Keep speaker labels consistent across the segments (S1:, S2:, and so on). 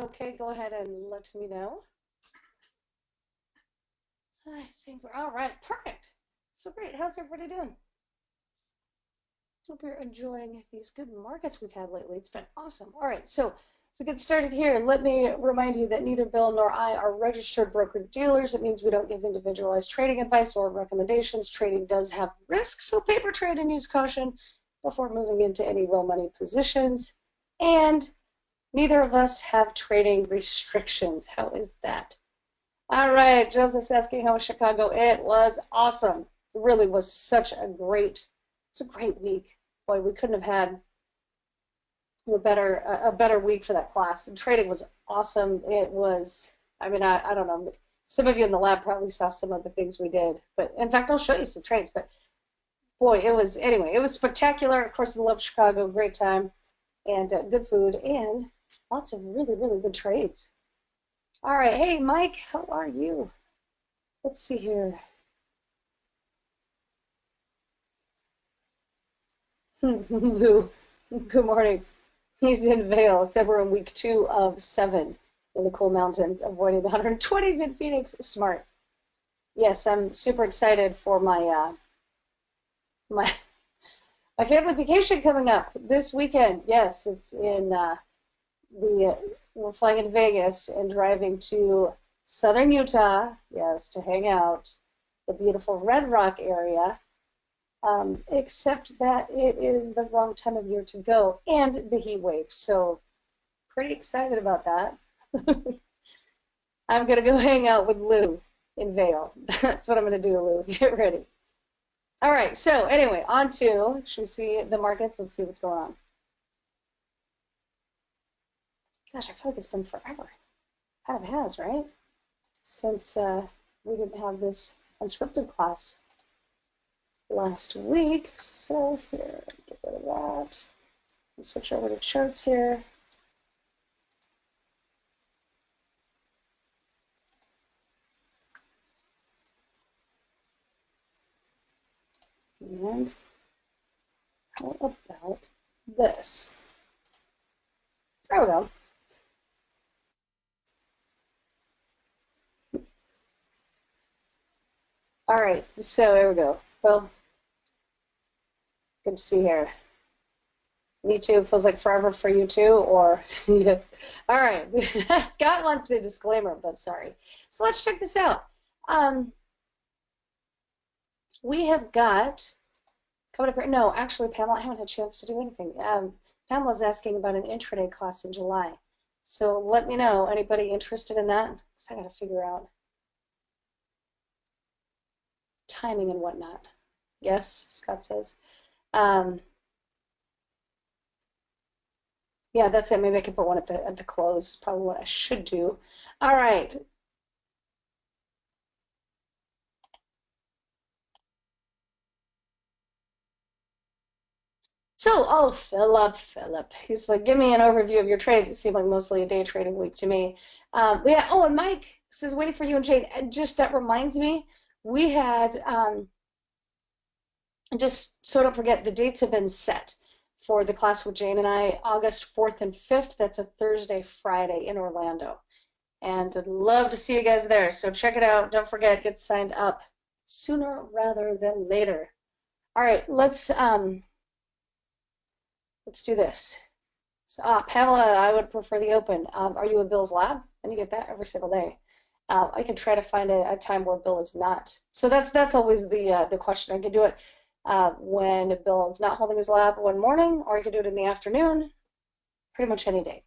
S1: Okay, go ahead and let me know. I think we're all right. Perfect. So great. How's everybody doing? Hope you're enjoying these good markets we've had lately. It's been awesome. All right, so to get started here, let me remind you that neither Bill nor I are registered broker-dealers. It means we don't give individualized trading advice or recommendations. Trading does have risks, so paper trade and use caution before moving into any real money positions. And neither of us have trading restrictions. How is that? All right, Joseph's asking how was Chicago. It was awesome. It really was it's a great week. Boy, we couldn't have had a better week for that class. And trading was awesome. It was, I mean, I don't know. Some of you in the lab probably saw some of the things we did, but in fact, I'll show you some trades. But boy, it was spectacular. Of course, I love Chicago, great time, and good food, and lots of really, really good trades. All right, hey, Mike, how are you? Let's see here. Lou, good morning. He's in Vail, said we're in week 2 of 7 in the cool mountains, avoiding the 120s in Phoenix. Smart. Yes, I'm super excited for my my family vacation coming up this weekend. Yes, it's in the we're flying in Vegas and driving to southern Utah, yes, to hang out, the beautiful Red Rock area. Except that it is the wrong time of year to go and the heat wave. So pretty excited about that. I'm gonna go hang out with Lou in Vail. That's what I'm gonna do, Lou. Get ready. All right. So anyway, on to should we see the markets? Let's see what's going on. Gosh, I feel like it's been forever. Kind of has, right? Since we didn't have this unscripted class last week. So here, get rid of that. Let's switch over to charts here. And how about this? There we go. All right, so here we go. Well, good to see here. Me too. Feels like forever for you too, or yeah. All right. Scott wants the disclaimer, but sorry. So let's check this out. We have got coming up here. No, actually, Pamela, I haven't had a chance to do anything. Pamela's asking about an intraday class in July. So let me know. Anybody interested in that? Because I got to figure out timing and whatnot. Yes, Scott says. Um, yeah, that's it. Maybe I can put one at the close. Is probably what I should do. All right. So, oh, Philip. He's like, give me an overview of your trades. It seemed like mostly a day trading week to me. Yeah. Oh, and Mike says, waiting for you and Jane. And just that reminds me, we had just so don't forget the dates have been set for the class with Jane and I, August 4th and 5th. That's a Thursday, Friday in Orlando. And I'd love to see you guys there. So check it out. Don't forget, get signed up sooner rather than later. All right, let's do this. So, Pamela, I would prefer the open. Are you in Bill's lab? And you get that every single day. I can try to find a time where Bill is not. So that's always the question. I can do it when Bill is not holding his lab one morning, or I can do it in the afternoon, pretty much any day.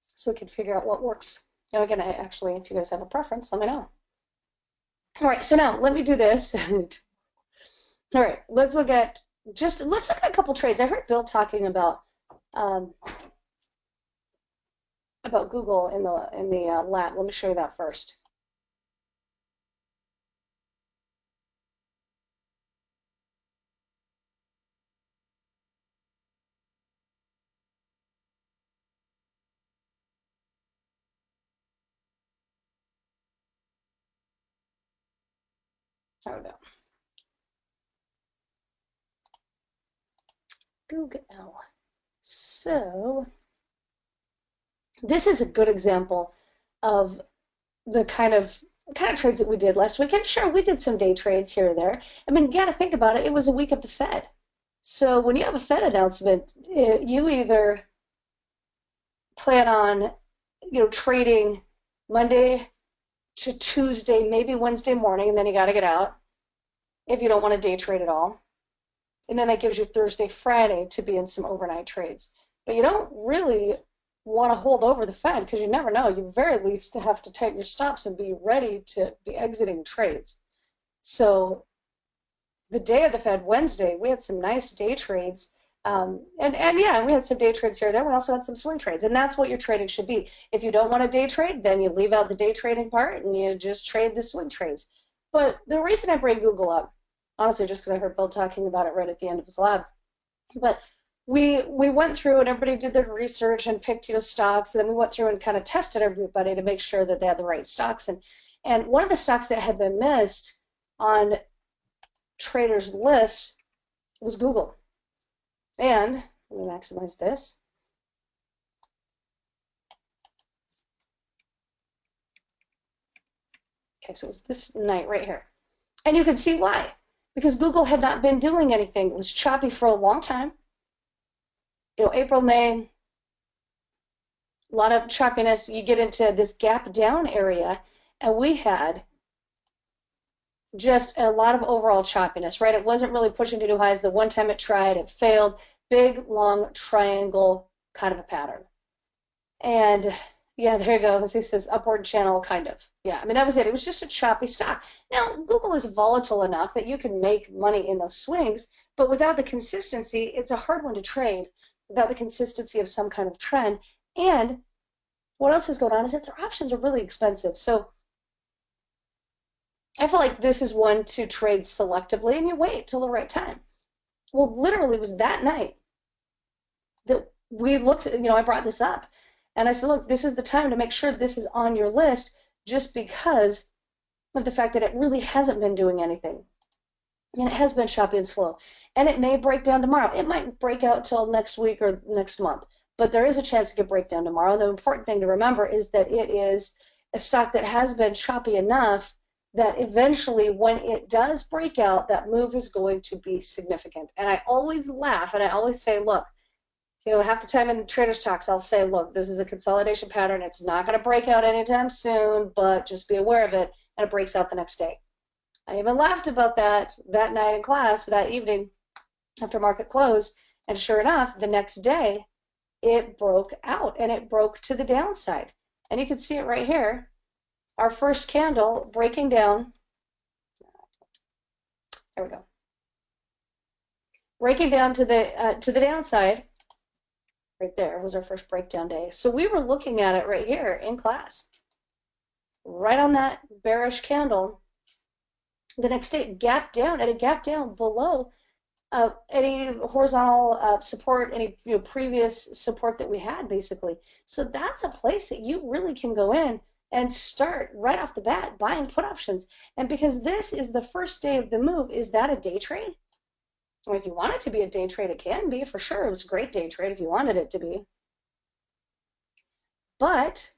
S1: So we can figure out what works. Now again, actually, if you guys have a preference, let me know. All right, so now let me do this. All right, let's look at a couple trades. I heard Bill talking um, about Google in the lab. Let me show you that first. There we go. Google. So this is a good example of the kind of trades that we did last week. And sure, we did some day trades here or there. I mean, you got to think about it. It was a week of the Fed. So when you have a Fed announcement, you either plan on, trading Monday to Tuesday, maybe Wednesday morning, and then you got to get out if you don't want to day trade at all. And then that gives you Thursday, Friday to be in some overnight trades. But you don't really want to hold over the Fed because you never know. You very least have to tighten your stops and be ready to be exiting trades. So the day of the Fed, Wednesday, we had some nice day trades. And yeah, we had some day trades here and there. We also had some swing trades. And that's what your trading should be. If you don't want to day trade, then you leave out the day trading part and you just trade the swing trades. But the reason I bring Google up, honestly, just because I heard Bill talking about it right at the end of his lab, but we went through and everybody did their research and picked stocks, and then we went through and kind of tested everybody to make sure that they had the right stocks. And one of the stocks that had been missed on traders' list was Google. And let me maximize this. Okay, so it was this night right here. And you can see why. Because Google had not been doing anything. It was choppy for a long time. April, May, a lot of choppiness. You get into this gap down area, and we had just a lot of overall choppiness, right? It wasn't really pushing to new highs. The one time it tried, it failed. Big, long triangle kind of a pattern. And yeah, there you go. As he says, upward channel, kind of. Yeah, I mean, that was it. It was just a choppy stock. Now, Google is volatile enough that you can make money in those swings, but without the consistency, it's a hard one to trade without the consistency of some kind of trend. And what else is going on is that their options are really expensive. So I feel like this is one to trade selectively, and you wait till the right time. Well, literally, it was that night that we looked at, I brought this up. And I said, look, this is the time to make sure this is on your list just because of the fact that it really hasn't been doing anything. And it has been choppy and slow. And it may break down tomorrow. It might break out till next week or next month. But there is a chance it could break down tomorrow. And the important thing to remember is that it is a stock that has been choppy enough that eventually when it does break out, that move is going to be significant. And I always laugh and I always say, look, half the time in the traders talks, I'll say, look, this is a consolidation pattern. It's not going to break out anytime soon, but just be aware of it. And it breaks out the next day. I even laughed about that night in class, that evening after market close. And sure enough, the next day, it broke out and it broke to the downside. And you can see it right here. Our first candle breaking down. There we go. Breaking down to the downside. Right there was our first breakdown day. So we were looking at it right here in class. Right on that bearish candle. The next day, gap down, and it gapped down below any horizontal support, any previous support that we had, basically. So that's a place that you really can go in and start right off the bat buying put options. And because this is the first day of the move, is that a day trade? Or if you want it to be a day trade, it can be, for sure. It was a great day trade if you wanted it to be. But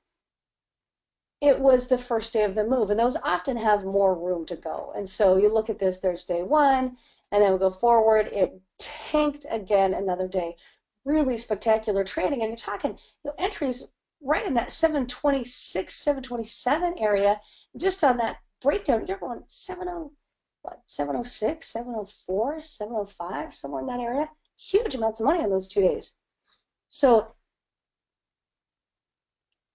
S1: it was the first day of the move, and those often have more room to go. And so you look at this, there's day one, and then we go forward. It tanked again another day. Really spectacular trading, and you're talking entries right in that 726, 727 area. Just on that breakdown, you're going 706, 704, 705, somewhere in that area. Huge amounts of money on those 2 days. So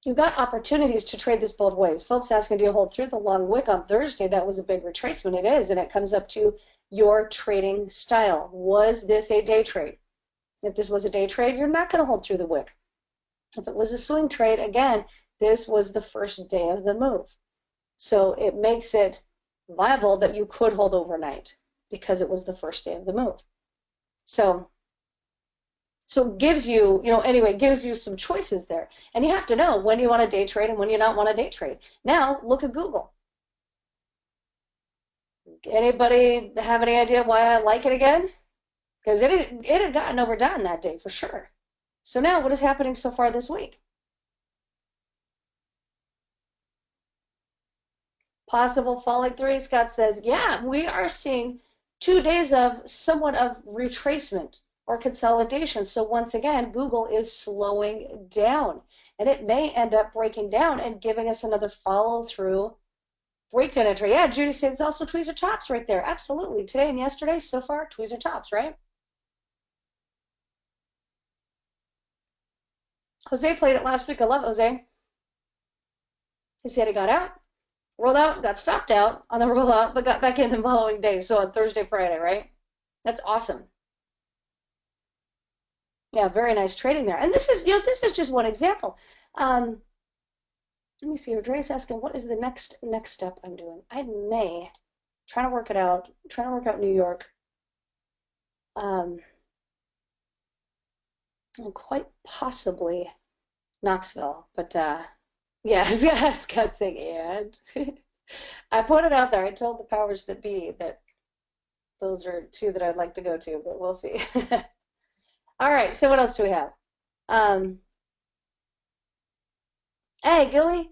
S1: you've got opportunities to trade this both ways. Philip's asking, do you hold through the long wick on Thursday? That was a big retracement. It is, and it comes up to your trading style. Was this a day trade? If this was a day trade, you're not going to hold through the wick. If it was a swing trade, again, this was the first day of the move. So it makes it viable that you could hold overnight because it was the first day of the move. So it gives you, anyway, it gives you some choices there. And you have to know when you want to day trade and when you don't want to day trade. Now, look at Google. Anybody have any idea why I like it again? Because it had gotten overdone that day for sure. So now what is happening so far this week? Possible falling three. Scott says, yeah, we are seeing 2 days of somewhat of retracement or consolidation. So once again, Google is slowing down, and it may end up breaking down and giving us another follow through breakdown entry. Yeah, Judy says it's also tweezer tops right there. Absolutely. Today and yesterday, so far, tweezer tops, right? Jose played it last week. I love Jose. He said he got out, rolled out, got stopped out on the rollout, but got back in the following day. So on Thursday, Friday, right? That's awesome. Yeah, very nice trading there. And this is, this is just one example. Let me see. Andrea's asking, what is the next step I'm doing? I may trying to work it out. Trying to work out New York. And quite possibly Knoxville, but yes, yes, Scott saying and I put it out there. I told the powers that be that those are two that I'd like to go to, but we'll see. All right, so what else do we have? Hey, Gilly,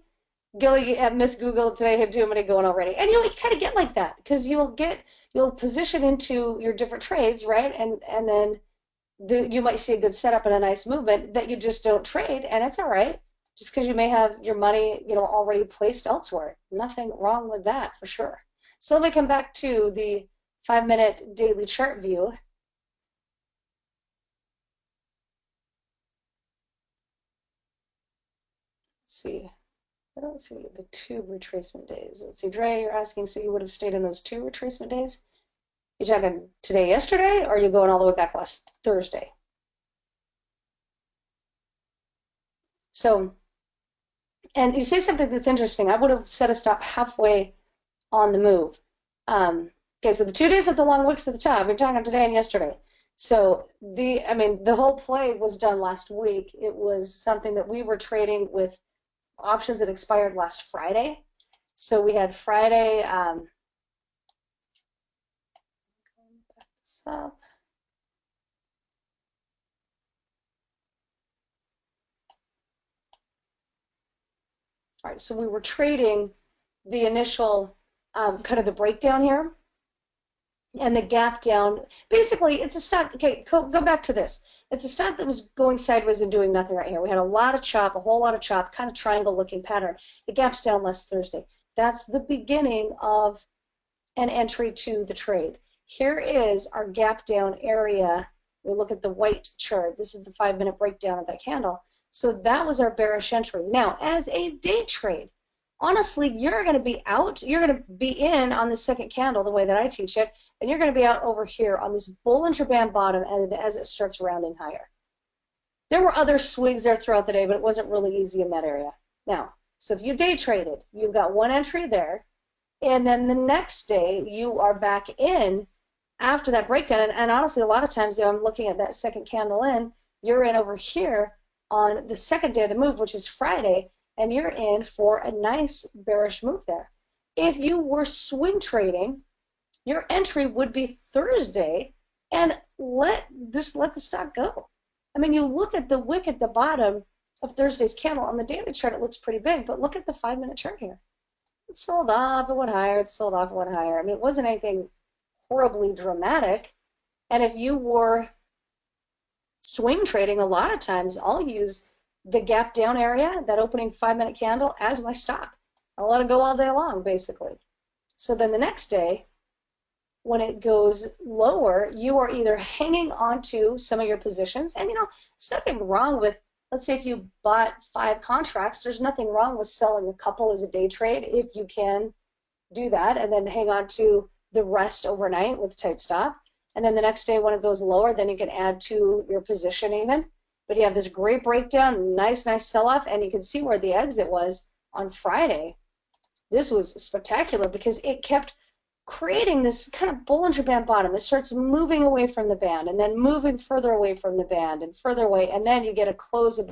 S1: Miss Google today had too many going already, and you kind of get like that because you'll position into your different trades, right? And then you might see a good setup and a nice movement that you just don't trade, and it's all right. Just because you may have your money, already placed elsewhere. Nothing wrong with that for sure. So let me come back to the 5-minute daily chart view. Let's see. I don't see the 2 retracement days. Let's see, Dre, you're asking, so you would have stayed in those 2 retracement days? You talking today, yesterday, or are you going all the way back last Thursday? So, and you say something that's interesting. I would have set a stop halfway on the move. Okay, so the 2 days of the long wicks at the top, you're talking today and yesterday. So the whole play was done last week. It was something that we were trading with options that expired last Friday. So we had Friday, back this up. All right, so we were trading the initial kind of the breakdown here and the gap down. Basically, it's a stock. Okay, go back to this. It's a stock that was going sideways and doing nothing right here. We had a lot of chop, a whole lot of chop, kind of triangle-looking pattern. The gap's down last Thursday. That's the beginning of an entry to the trade. Here is our gap down area. We look at the white chart. This is the 5-minute breakdown of that candle. So that was our bearish entry. Now, as a day trade, honestly, you're going to be out. You're going to be in on the second candle the way that I teach it, and you're going to be out over here on this Bollinger Band bottom and as it starts rounding higher. There were other swings there throughout the day, but it wasn't really easy in that area. Now, so if you day traded, you've got one entry there, and then the next day you are back in after that breakdown. And honestly, a lot of times, I'm looking at that second candle in, you're in over here on the second day of the move, which is Friday, and you're in for a nice bearish move there. If you were swing trading, your entry would be Thursday, and just let the stock go. I mean, you look at the wick at the bottom of Thursday's candle. On the daily chart, it looks pretty big, but look at the 5-minute chart here. It sold off, it went higher, it sold off, it went higher. I mean, it wasn't anything horribly dramatic. And if you were swing trading, a lot of times I'll use the gap down area, that opening 5-minute candle, as my stop. I'll let it go all day long, basically. So then the next day, when it goes lower, you are either hanging onto some of your positions, and there's nothing wrong with, let's say if you bought 5 contracts, there's nothing wrong with selling a couple as a day trade if you can do that, and then hang on to the rest overnight with a tight stop. And then the next day when it goes lower, then you can add to your position even. But you have this great breakdown, nice sell-off, and you can see where the exit was on Friday. This was spectacular because it kept creating this kind of Bollinger Band bottom. It starts moving away from the band and then moving further away from the band and further away, and then you get a close of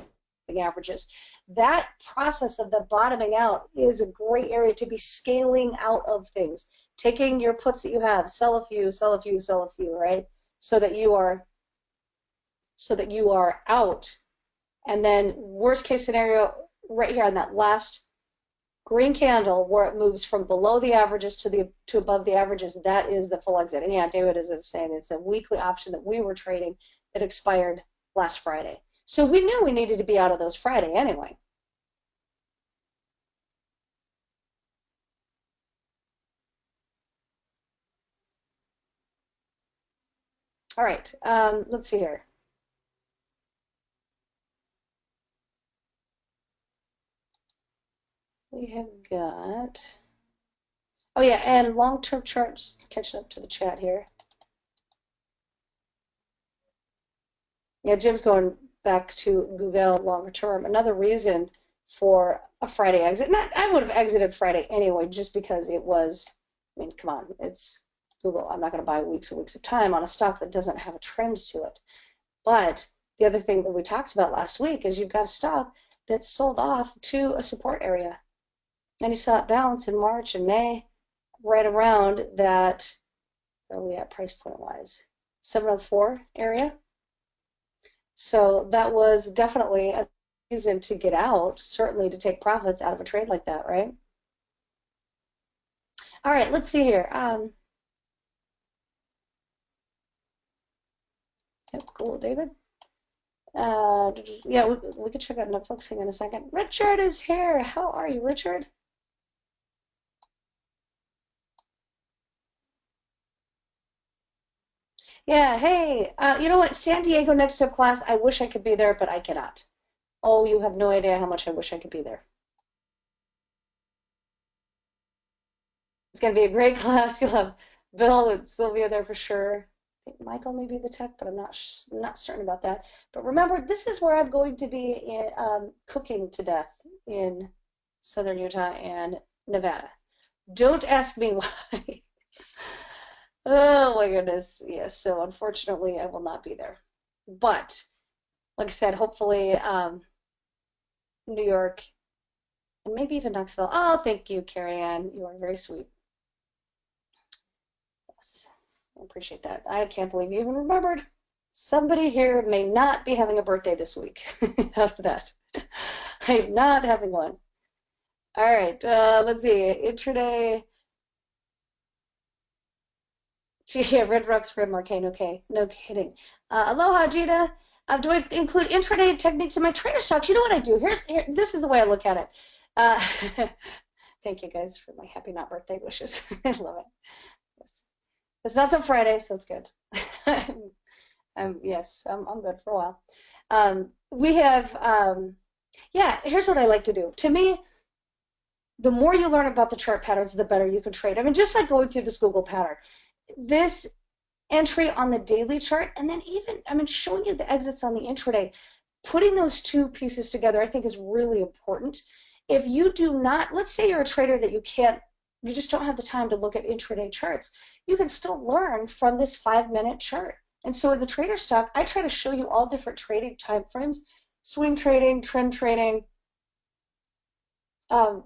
S1: averages. That process of the bottoming out is a great area to be scaling out of things. Taking your puts that you have, sell a few, sell a few, sell a few, right? So that you are out And then worst case scenario, right here on that last green candle where it moves from below the averages to above the averages, that is the full exit. And yeah, David is saying it's a weekly option that we were trading that expired last Friday. So we knew we needed to be out of those Friday anyway. All right, let's see here. We have got, oh yeah, and long-term charts, catching up to the chat here. Yeah, Jim's going back to Google longer term. Another reason for a Friday exit. Not, I would have exited Friday anyway, just because it was, I mean, come on, it's Google. I'm not going to buy weeks and weeks of time on a stock that doesn't have a trend to it. But the other thing that we talked about last week is you've got a stock that's sold off to a support area. And you saw it bounce in March and May, right around that, where are we at price point wise? 704 area. So that was definitely a reason to get out, certainly to take profits out of a trade like that, right? All right, let's see here. Cool, David. Yeah, we could check out Netflix in a second. Richard is here. How are you, Richard? Yeah, hey, you know what? San Diego next up class, I wish I could be there, but I cannot. Oh, you have no idea how much I wish I could be there. It's going to be a great class. You'll have Bill and Sylvia there for sure. I think Michael may be the tech, but I'm not certain about that. But remember, this is where I'm going to be cooking to death in southern Utah and Nevada. Don't ask me why. Oh my goodness. Yes, so unfortunately, I will not be there. But like I said, hopefully New York and maybe even Knoxville. Oh, thank you, Carrie Ann. You are very sweet. Yes, I appreciate that. I can't believe you even remembered. Somebody here may not be having a birthday this week. How's that? I am not having one. All right, let's see. Intraday. Yeah, Red Rocks for Markay. Okay, no kidding. Aloha, Gina. Do I include intraday techniques in my trader stocks? You know what I do? This is the way I look at it. Thank you guys for my happy not birthday wishes. I love it. Yes. It's not till Friday, so it's good. Yes, I'm good for a while. We have, yeah, here's what I like to do. To me, the more you learn about the chart patterns, the better you can trade. I mean, just like going through this Google pattern, this entry on the daily chart, and then even, I mean, showing you the exits on the intraday, putting those two pieces together, I think is really important. If you do not, let's say you're a trader that you just don't have the time to look at intraday charts, you can still learn from this 5-minute chart. And so in the trader stock, I try to show you all different trading time frames, swing trading, trend trading, and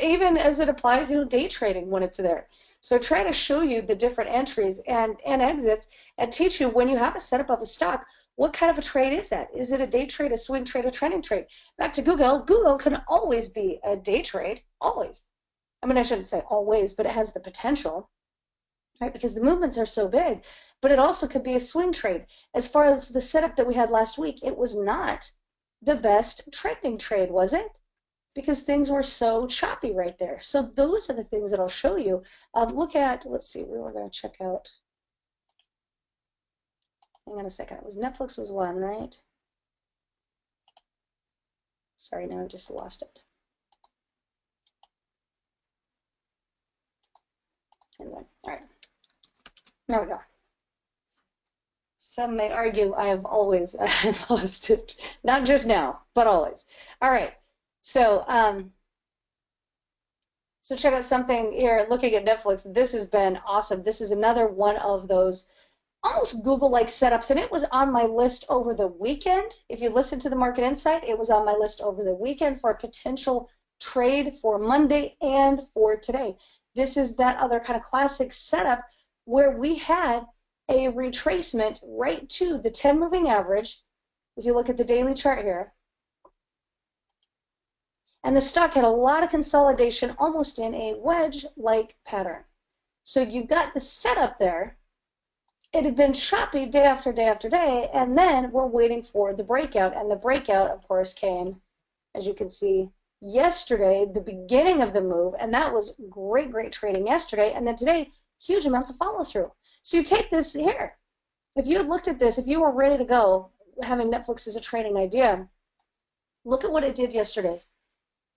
S1: even as it applies, day trading when it's there. So try to show you the different entries and exits and teach you when you have a setup of a stock, what kind of a trade is that? Is it a day trade, a swing trade, a trending trade? Back to Google, Google can always be a day trade, always. I mean, I shouldn't say always, but it has the potential, right? Because the movements are so big, but it also could be a swing trade. As far as the setup that we had last week, it was not the best trending trade, was it? Because things were so choppy right there. So those are the things that I'll show you. Look at, let's see, we were going to check out, hang on a second, Netflix was one, right? Sorry, now I just lost it. Anyway, all right, there we go. Some may argue I have always lost it, not just now, but always. All right, so so check out something here, looking at Netflix. This has been awesome. This is another one of those almost Google-like setups, and it was on my list over the weekend. If you listen to the Market Insight, it was on my list over the weekend for a potential trade for Monday and for today. This is that other kind of classic setup where we had a retracement right to the 10 moving average if you look at the daily chart here, and the stock had a lot of consolidation almost in a wedge-like pattern. So you got the setup there. It had been choppy day after day after day, and then we're waiting for the breakout. And the breakout, of course, came, as you can see, yesterday, the beginning of the move, and that was great, great trading yesterday. And then today, huge amounts of follow through. So you take this here. If you had looked at this, if you were ready to go, having Netflix as a trading idea, look at what it did yesterday.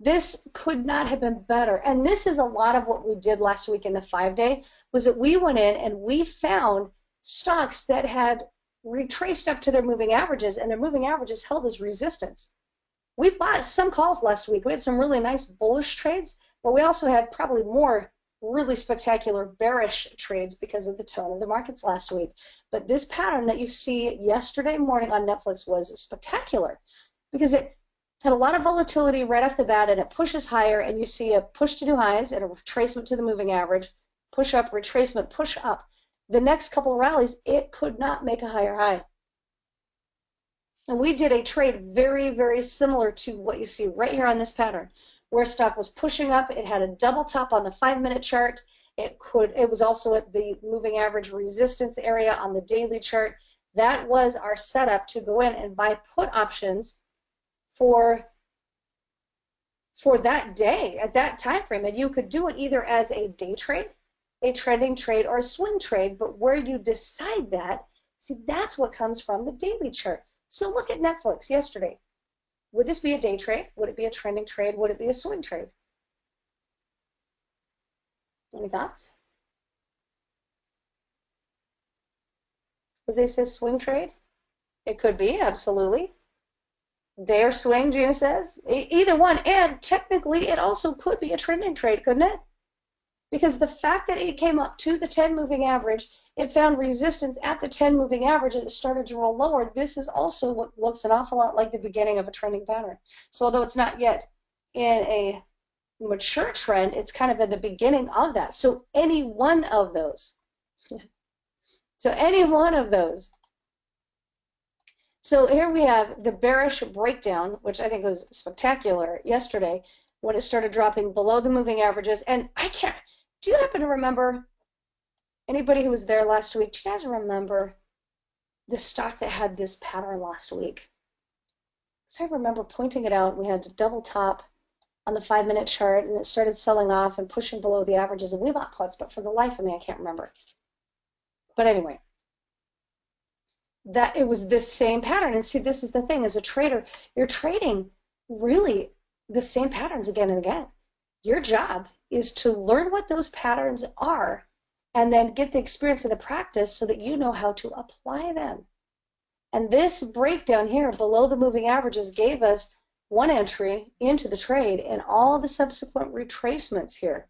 S1: This could not have been better. And this is a lot of what we did last week in the 5-day, was that we went in and we found stocks that had retraced up to their moving averages, and their moving averages held as resistance. We bought some calls last week. We had some really nice bullish trades, but we also had probably more really spectacular bearish trades because of the tone of the markets last week. But this pattern that you see yesterday morning on Netflix was spectacular because it had a lot of volatility right off the bat, and it pushes higher, and you see a push to new highs and a retracement to the moving average, push up, retracement, push up. The next couple of rallies, it could not make a higher high. And we did a trade very, very similar to what you see right here on this pattern, where stock was pushing up. It had a double top on the 5-minute chart. It was also at the moving average resistance area on the daily chart. That was our setup to go in and buy put options for that day at that time frame. And you could do it either as a day trade, a trending trade, or a swing trade. But where you decide that, see, that's what comes from the daily chart. So look at Netflix yesterday. Would this be a day trade? Would it be a trending trade? Would it be a swing trade? Any thoughts? Jose says swing trade. It could be, absolutely. Day or swing, Gina says. Either one. And technically, it also could be a trending trade, couldn't it? Because the fact that it came up to the 10 moving average, it found resistance at the 10 moving average, and it started to roll lower. This is also what looks an awful lot like the beginning of a trending pattern. So although it's not yet in a mature trend, it's kind of at the beginning of that. So any one of those. So any one of those. So here we have the bearish breakdown, which I think was spectacular yesterday when it started dropping below the moving averages. And do you happen to remember, anybody who was there last week, do you guys remember the stock that had this pattern last week? So I remember pointing it out. We had a double top on the 5-minute chart, and it started selling off and pushing below the averages. And we bought puts, but for the life of me, I can't remember. But anyway, that it was this same pattern. And see, this is the thing. As a trader, you're trading really the same patterns again and again. Your job is to learn what those patterns are and then get the experience and the practice so that you know how to apply them. And this breakdown here below the moving averages gave us one entry into the trade, and all the subsequent retracements here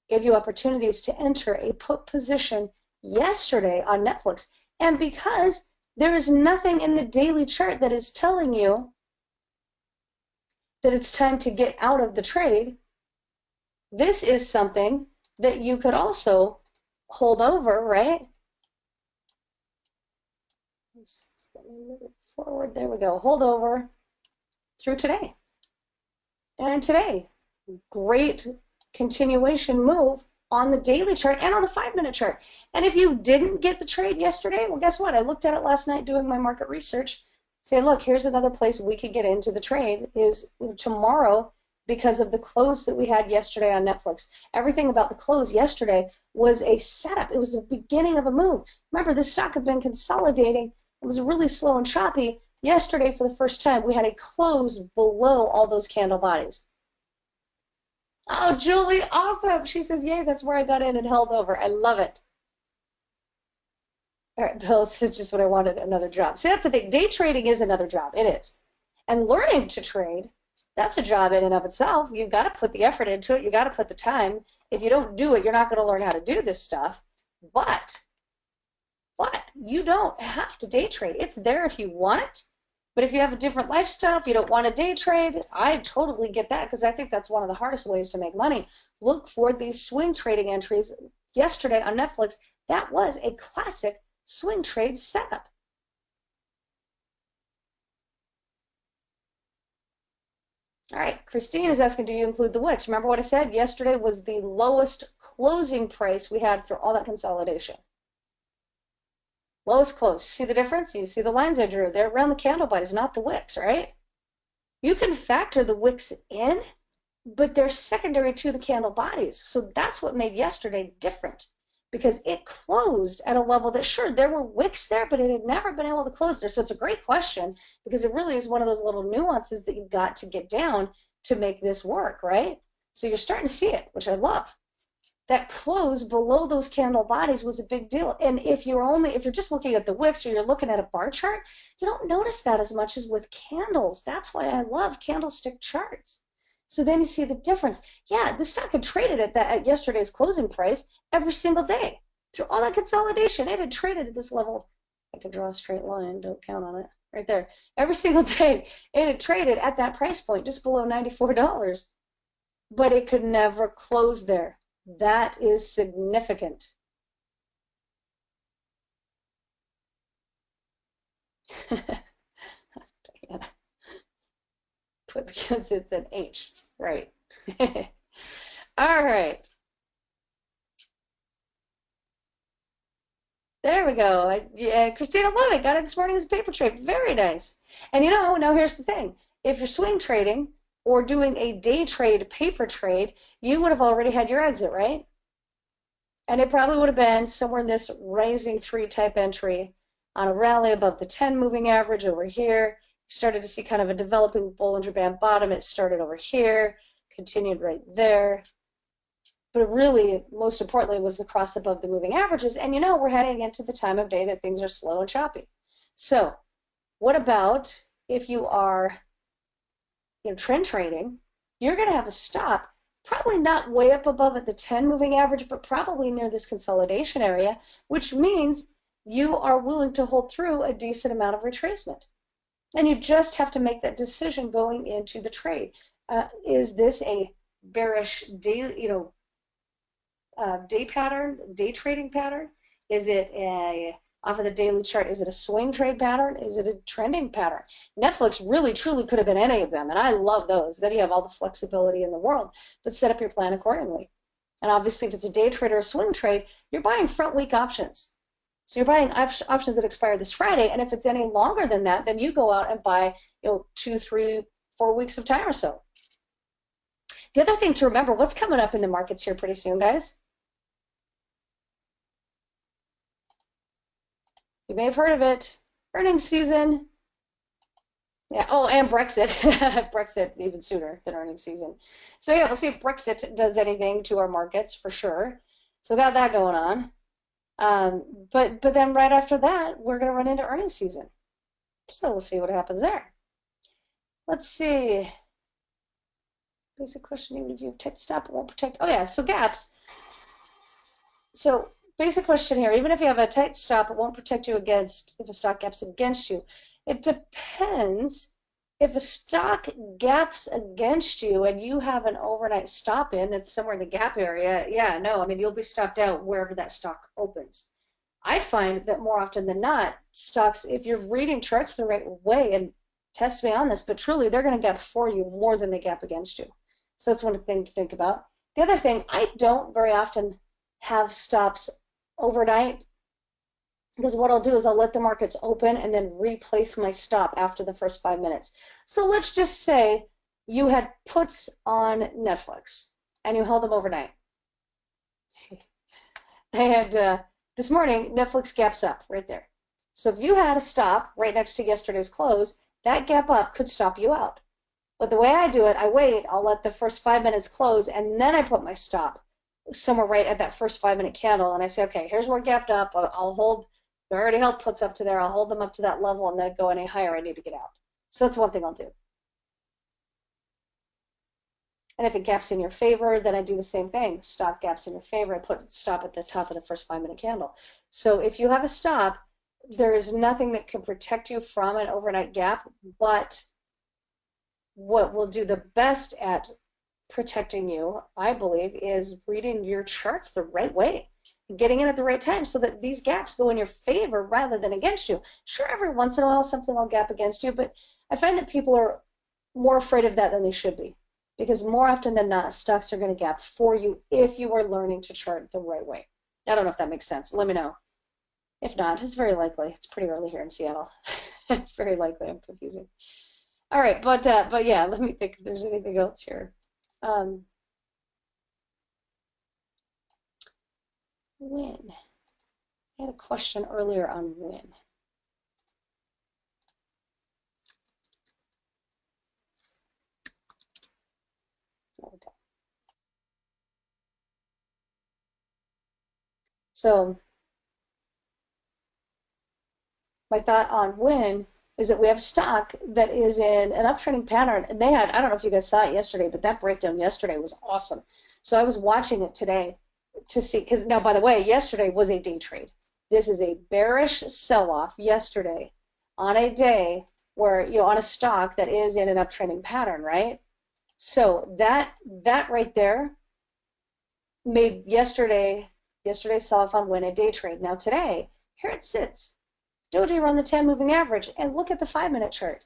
S1: gave you opportunities to enter a put position yesterday on Netflix. And because there is nothing in the daily chart that is telling you that it's time to get out of the trade, this is something that you could also hold over, right? Let me move it forward. There we go. Hold over through today. And today, great continuation move on the daily chart and on a 5-minute chart. And if you didn't get the trade yesterday, well, guess what? I looked at it last night doing my market research. Say, look, here's another place we could get into the trade is tomorrow, because of the close that we had yesterday on Netflix. Everything about the close yesterday was a setup. It was the beginning of a move. Remember, this stock had been consolidating. It was really slow and choppy. Yesterday, for the first time, we had a close below all those candle bodies. Oh, Julie, awesome. She says, yay, that's where I got in and held over. I love it. All right, Bill, this is just what I wanted, another job. See, that's the thing. Day trading is another job. It is. And learning to trade, that's a job in and of itself. You've got to put the effort into it. You've got to put the time. If you don't do it, you're not going to learn how to do this stuff. But you don't have to day trade. It's there if you want it. But if you have a different lifestyle, if you don't want to day trade, I totally get that, because I think that's one of the hardest ways to make money. Look for these swing trading entries. Yesterday on Netflix, that was a classic swing trade setup. All right, Christine is asking, do you include the wicks? Remember what I said? Yesterday was the lowest closing price we had through all that consolidation. Lowest close. See the difference? You see the lines I drew? They're around the candle bodies, not the wicks, right? You can factor the wicks in, but they're secondary to the candle bodies. So that's what made yesterday different, because it closed at a level that, sure, there were wicks there, but it had never been able to close there. So it's a great question, because it really is one of those little nuances that you've got to get down to make this work, right? So you're starting to see it, which I love. That close below those candle bodies was a big deal. And if you're just looking at the wicks, or you're looking at a bar chart, you don't notice that as much as with candles. That's why I love candlestick charts. So then you see the difference. Yeah, the stock had traded at yesterday's closing price every single day. Through all that consolidation, it had traded at this level. I could draw a straight line, don't count on it. Right there. Every single day, it had traded at that price point, just below $94. But it could never close there. That is significant. Diana. Put because it's an H, right? All right. There we go. Yeah, Christina, love it. Got it this morning as a paper trade. Very nice. And now here's the thing. If you're swing trading or doing a day trade, paper trade, you would have already had your exit, right? And it probably would have been somewhere in this rising 3 type entry on a rally above the 10 moving average over here. Started to see kind of a developing Bollinger Band bottom. It started over here, continued right there. But really, most importantly, was the cross above the moving averages. And we're heading into the time of day that things are slow and choppy. So what about if you are trend trading? You're going to have a stop, probably not way up above at the 10 moving average, but probably near this consolidation area, which means you are willing to hold through a decent amount of retracement. And you just have to make that decision going into the trade. Is this a bearish day, day pattern, day trading pattern? Is it off of the daily chart? Is it a swing trade pattern? Is it a trending pattern? Netflix really, truly could have been any of them, and I love those. Then you have all the flexibility in the world, but set up your plan accordingly. And obviously, if it's a day trade or a swing trade, you're buying front week options. So you're buying options that expire this Friday, and if it's any longer than that, then you go out and buy 2, 3, 4 weeks of time or so. The other thing to remember, what's coming up in the markets here pretty soon, guys? You may have heard of it. Earnings season. Yeah. Oh, and Brexit. Brexit even sooner than earnings season. So yeah, we'll see if Brexit does anything to our markets for sure. So we got that going on. But then right after that, we're going to run into earnings season. So we'll see what happens there. Let's see. Basic question, even if you have tight stop, it won't protect. Oh yeah, so gaps. So basic question here, even if you have a tight stop, it won't protect you against if a stock gaps against you. It depends. If a stock gaps against you and you have an overnight stop in that's somewhere in the gap area, yeah, no, I mean, you'll be stopped out wherever that stock opens. I find that more often than not, stocks, if you're reading charts the right way, and test me on this, but truly they're going to gap for you more than they gap against you. So that's one thing to think about. The other thing, I don't very often have stops overnight, because what I'll do is I'll let the markets open and then replace my stop after the first 5 minutes. So let's just say you had puts on Netflix and you held them overnight. And this morning, Netflix gaps up right there. So if you had a stop right next to yesterday's close, that gap up could stop you out. But the way I do it, I wait, I'll let the first 5 minutes close, and then I put my stop somewhere right at that first 5 minute candle, and I say, okay, here's where it gapped up. I'll hold, I already held puts up to there, I'll hold them up to that level, and then go any higher, I need to get out. So that's one thing I'll do. And if it gaps in your favor, then I do the same thing. Stop gaps in your favor, I put stop at the top of the first 5 minute candle. So if you have a stop, there is nothing that can protect you from an overnight gap, but what will do the best at protecting you, I believe, is reading your charts the right way, getting in at the right time so that these gaps go in your favor rather than against you. Sure, every once in a while something will gap against you, but I find that people are more afraid of that than they should be. Because more often than not, stocks are going to gap for you if you are learning to chart the right way. I don't know if that makes sense. Let me know. If not, it's very likely. It's pretty early here in Seattle. It's very likely I'm confusing. All right, but yeah, let me think if there's anything else here. When? I had a question earlier on when. So my thought on when is that we have stock that is in an uptrending pattern. And they had, I don't know if you guys saw it yesterday, but that breakdown yesterday was awesome. So I was watching it today to see, because now, by the way, yesterday was a day trade. This is a bearish sell-off yesterday on a day where, on a stock that is in an uptrending pattern, right? So that right there made yesterday's sell-off on when a day trade. Now today, here it sits. Doji run the 10 moving average and look at the 5-minute chart.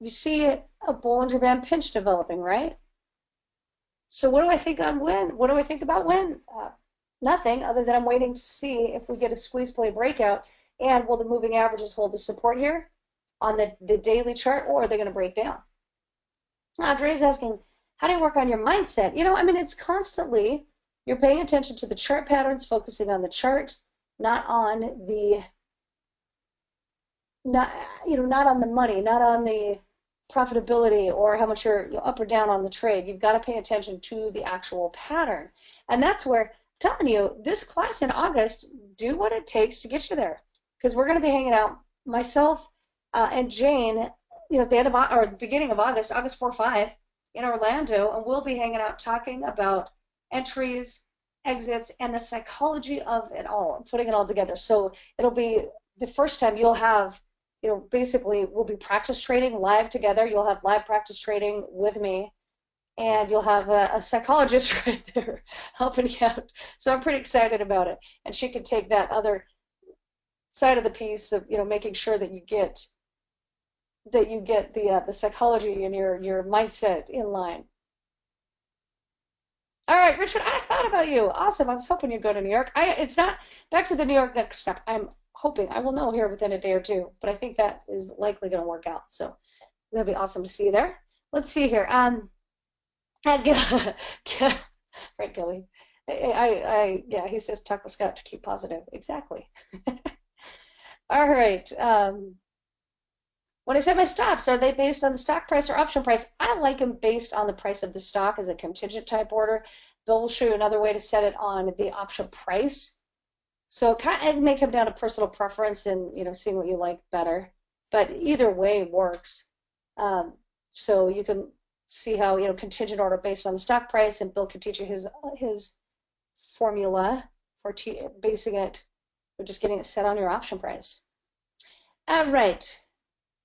S1: You see a Bollinger Band pinch developing, right? So what do I think on when? What do I think about when? Nothing other than I'm waiting to see if we get a squeeze play breakout and will the moving averages hold the support here on the daily chart, or are they going to break down? Dre's asking, how do you work on your mindset? It's constantly, you're paying attention to the chart patterns, focusing on the chart, not on the not on the money, not on the profitability or how much you're up or down on the trade. You've got to pay attention to the actual pattern. And that's where I'm telling you, this class in August, do what it takes to get you there. Because we're going to be hanging out, myself and Jane, at the end of or the beginning of August, August 4, 5 in Orlando, and we'll be hanging out talking about entries, exits, and the psychology of it all, putting it all together. So it'll be the first time you'll have, basically we'll be practice trading live together. You'll have live practice trading with me, and you'll have a psychologist right there helping you out. So I'm pretty excited about it. And she can take that other side of the piece of, making sure that you get the psychology and your mindset in line. All right, Richard, I thought about you. Awesome. I was hoping you'd go to New York. It's not back to the New York next step. I'm hoping I will know here within a day or two, but I think that is likely going to work out. So that'd be awesome to see you there. Let's see here. Frank Gilly. Yeah, he says talk with Scott to keep positive. Exactly. All right. When I set my stops, are they based on the stock price or option price? I like them based on the price of the stock as a contingent type order. Bill will show you another way to set it on the option price. So it may come down to personal preference and seeing what you like better, but either way works. So you can see how contingent order based on the stock price, and Bill can teach you his formula for basing it, or just getting it set on your option price. All right.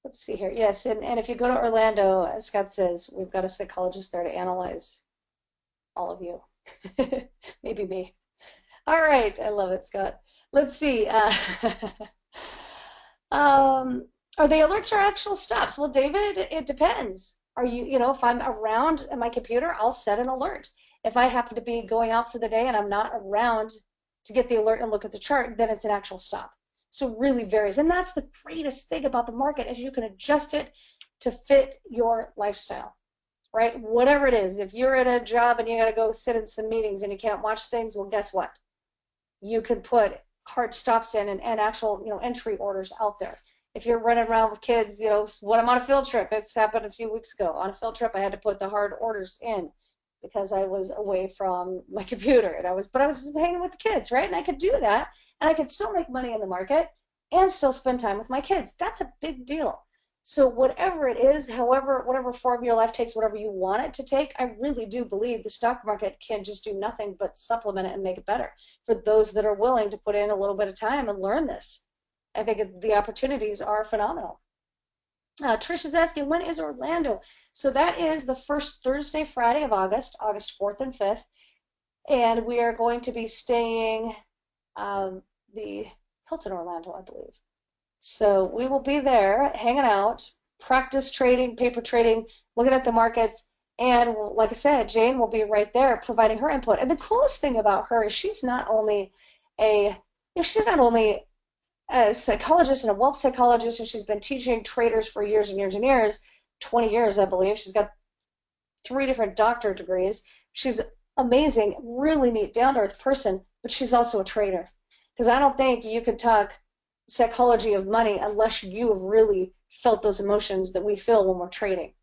S1: Let's see here. Yes, and if you go to Orlando, as Scott says, we've got a psychologist there to analyze all of you. Maybe me. All right, I love it, Scott. Let's see. Are they alerts or actual stops? Well, David, it depends. Are you, if I'm around at my computer, I'll set an alert. If I happen to be going out for the day and I'm not around to get the alert and look at the chart, then it's an actual stop. So it really varies. And that's the greatest thing about the market, is you can adjust it to fit your lifestyle, right? Whatever it is. If you're at a job and you got to go sit in some meetings and you can't watch things, well, guess what? You can put hard stops in and actual, entry orders out there. If you're running around with kids, when I'm on a field trip, it's happened a few weeks ago. On a field trip, I had to put the hard orders in because I was away from my computer, and I was hanging with the kids, right? And I could do that, and I could still make money in the market and still spend time with my kids. That's a big deal. So whatever it is, whatever form your life takes, whatever you want it to take, I really do believe the stock market can just do nothing but supplement it and make it better for those that are willing to put in a little bit of time and learn this. I think the opportunities are phenomenal. Trish is asking, when is Orlando? So that is the first Thursday, Friday of August, August 4th and 5th. And we are going to be staying the Hilton Orlando, I believe. So we will be there hanging out, practice trading, paper trading. looking at the markets. And like I said, Jane will be right there providing her input. And the coolest thing about her is she's not only a psychologist and a wealth psychologist, and she's been teaching traders for years and years and years, 20 years, I believe. She's got 3 different doctorate degrees. She's amazing, really neat, down-to-earth person, but she's also a trader. Because I don't think you could talk psychology of money unless you have really felt those emotions that we feel when we're trading.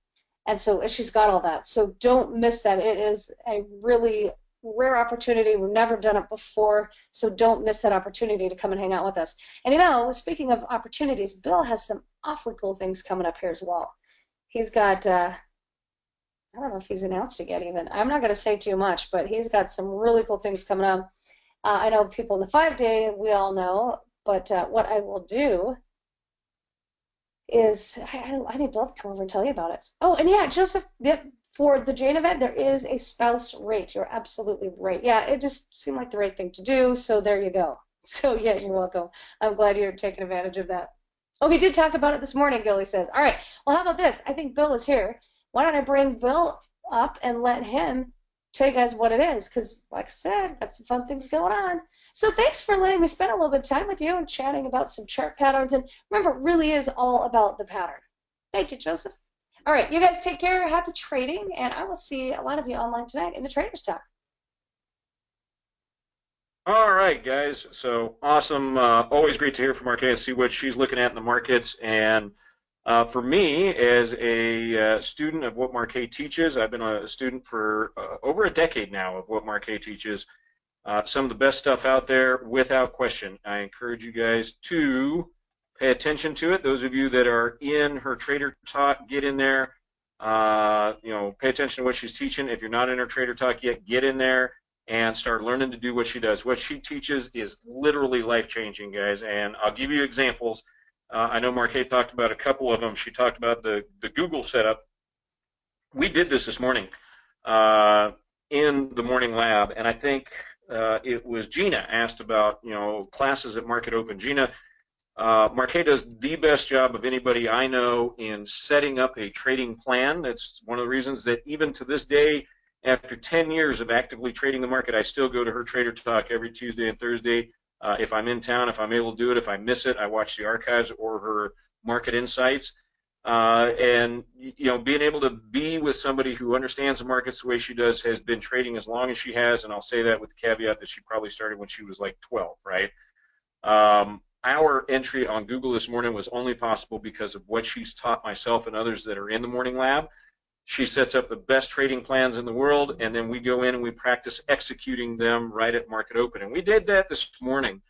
S1: And so she's got all that. So don't miss that. It is a really rare opportunity. We've never done it before, so don't miss that opportunity to come and hang out with us. And you know, speaking of opportunities, Bill has some awfully cool things coming up here as well. He's got, I don't know if he's announced it yet even. I'm not going to say too much, but he's got some really cool things coming up. I know people in the 5-day, we all know, but what I will do is, I need Bill to come over and tell you about it. Oh, and yeah, Joseph, for the Jane event, there is a spouse rate. You're absolutely right. Yeah, it just seemed like the right thing to do, so there you go. So yeah, you're welcome. I'm glad you're taking advantage of that. Oh, he did talk about it this morning, Gilly says. All right, well, how about this? I think Bill is here. Why don't I bring Bill up and let him tell you guys what it is? Because, like I said, got some fun things going on. So thanks for letting me spend a little bit of time with you and chatting about some chart patterns. And remember, it really is all about the pattern. Thank you, Joseph. All right, you guys take care. Happy trading, and I will see a lot of you online tonight in the Traders Talk.
S2: All right, guys. So awesome. Always great to hear from Markay and see what she's looking at in the markets. And for me, as a student of what Markay teaches, I've been a student for over a decade now of what Markay teaches. Some of the best stuff out there, without question. I encourage you guys to pay attention to it. Those of you that are in her Trader Talk, get in there. Pay attention to what she's teaching. If you're not in her Trader Talk yet, get in there and start learning to do what she does. What she teaches is literally life-changing, guys, and I'll give you examples. I know Markay talked about a couple of them. She talked about the Google setup. We did this morning in the morning lab, and I think it was Gina asked about, classes at Market Open. Gina, Markay does the best job of anybody I know in setting up a trading plan. That's one of the reasons that even to this day, after 10 years of actively trading the market, I still go to her Trader Talk every Tuesday and Thursday. If I'm in town, if I'm able to do it, if I miss it, I watch the archives or her Market Insights. And being able to be with somebody who understands the markets the way she does, has been trading as long as she has, and I'll say that with the caveat that she probably started when she was like 12, right? Our entry on Google this morning was only possible because of what she's taught myself and others that are in the morning lab. She sets up the best trading plans in the world, and then we go in and we practice executing them right at Market Open. And we did that this morning.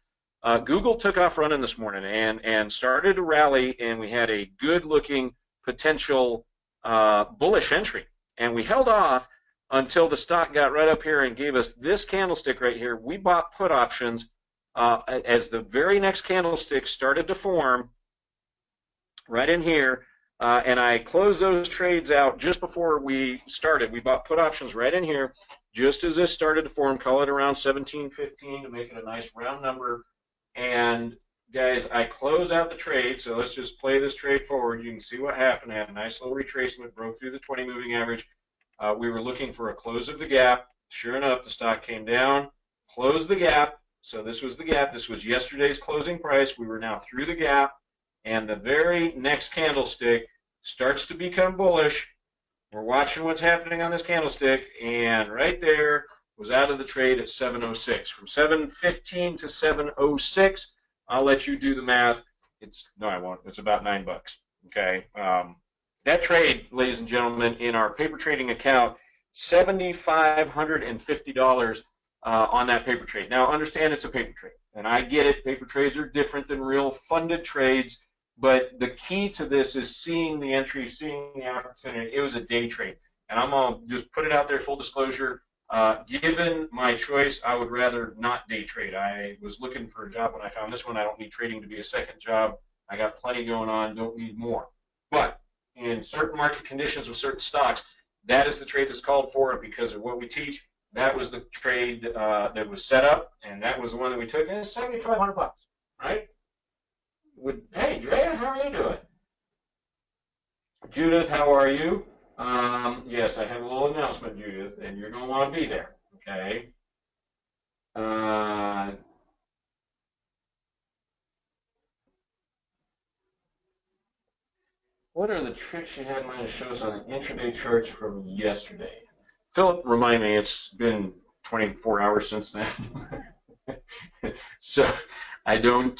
S2: Google took off running this morning and started to rally, and we had a good-looking potential bullish entry. And we held off until the stock got right up here and gave us this candlestick right here. We bought put options as the very next candlestick started to form right in here. And I closed those trades out just before we started. We bought put options right in here just as this started to form, call it around 17.15 to make it a nice round number. And guys, I closed out the trade, so let's just play this trade forward. You can see what happened. I had a nice little retracement, broke through the 20 moving average. We were looking for a close of the gap. Sure enough, the stock came down, closed the gap. So this was the gap. This was yesterday's closing price. We were now through the gap. And the very next candlestick starts to become bullish. We're watching what's happening on this candlestick, and right there was out of the trade at 7:06. From 7:15 to 7:06, I'll let you do the math. No, I won't. It's about $9. Okay. That trade, ladies and gentlemen, in our paper trading account, $7,550 on that paper trade. Now, understand it's a paper trade, and I get it. Paper trades are different than real funded trades. But the key to this is seeing the entry, seeing the opportunity. It was a day trade. And I'm going to just put it out there, full disclosure. Given my choice, I would rather not day trade. I was looking for a job when I found this one. I don't need trading to be a second job. I got plenty going on, don't need more. But in certain market conditions with certain stocks, that is the trade that's called for because of what we teach. That was the trade that was set up, and that was the one that we took. And it's $7,500, right? Hey, Drea, how are you doing? Judith, how are you? Yes, I have a little announcement, Judith, and you're going to want to be there. Okay. Uh, what are the tricks you had in mind to show us on the intraday charts from yesterday? Philip, remind me, it's been 24 hours since then. So I don't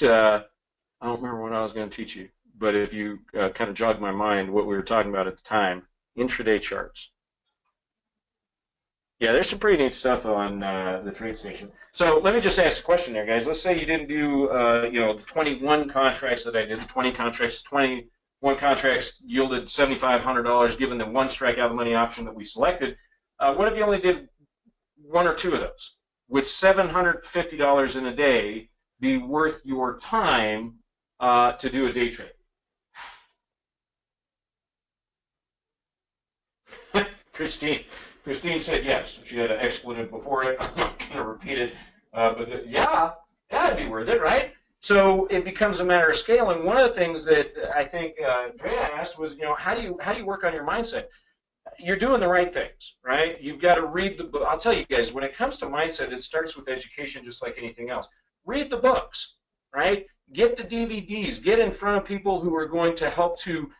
S2: remember what I was going to teach you, but if you kind of jog my mind what we were talking about at the time, intraday charts. Yeah, there's some pretty neat stuff on the trade station. So let me just ask a question there, guys. Let's say you didn't do, the 21 contracts that I did, the 20 contracts, 21 contracts yielded $7,500 given the one strike out of the money option that we selected. What if you only did one or two of those? Would $750 in a day be worth your time to do a day trade? Christine. Christine said yes. She had an expletive before it. I'm not going to repeat it. Yeah, it'd be worth it, right? So it becomes a matter of scale. And one of the things that I think Drea asked was, how do you work on your mindset? You're doing the right things, right? You've got to read the book. I'll tell you guys, when it comes to mindset, it starts with education just like anything else. Read the books, right? Get the DVDs. Get in front of people who are going to help to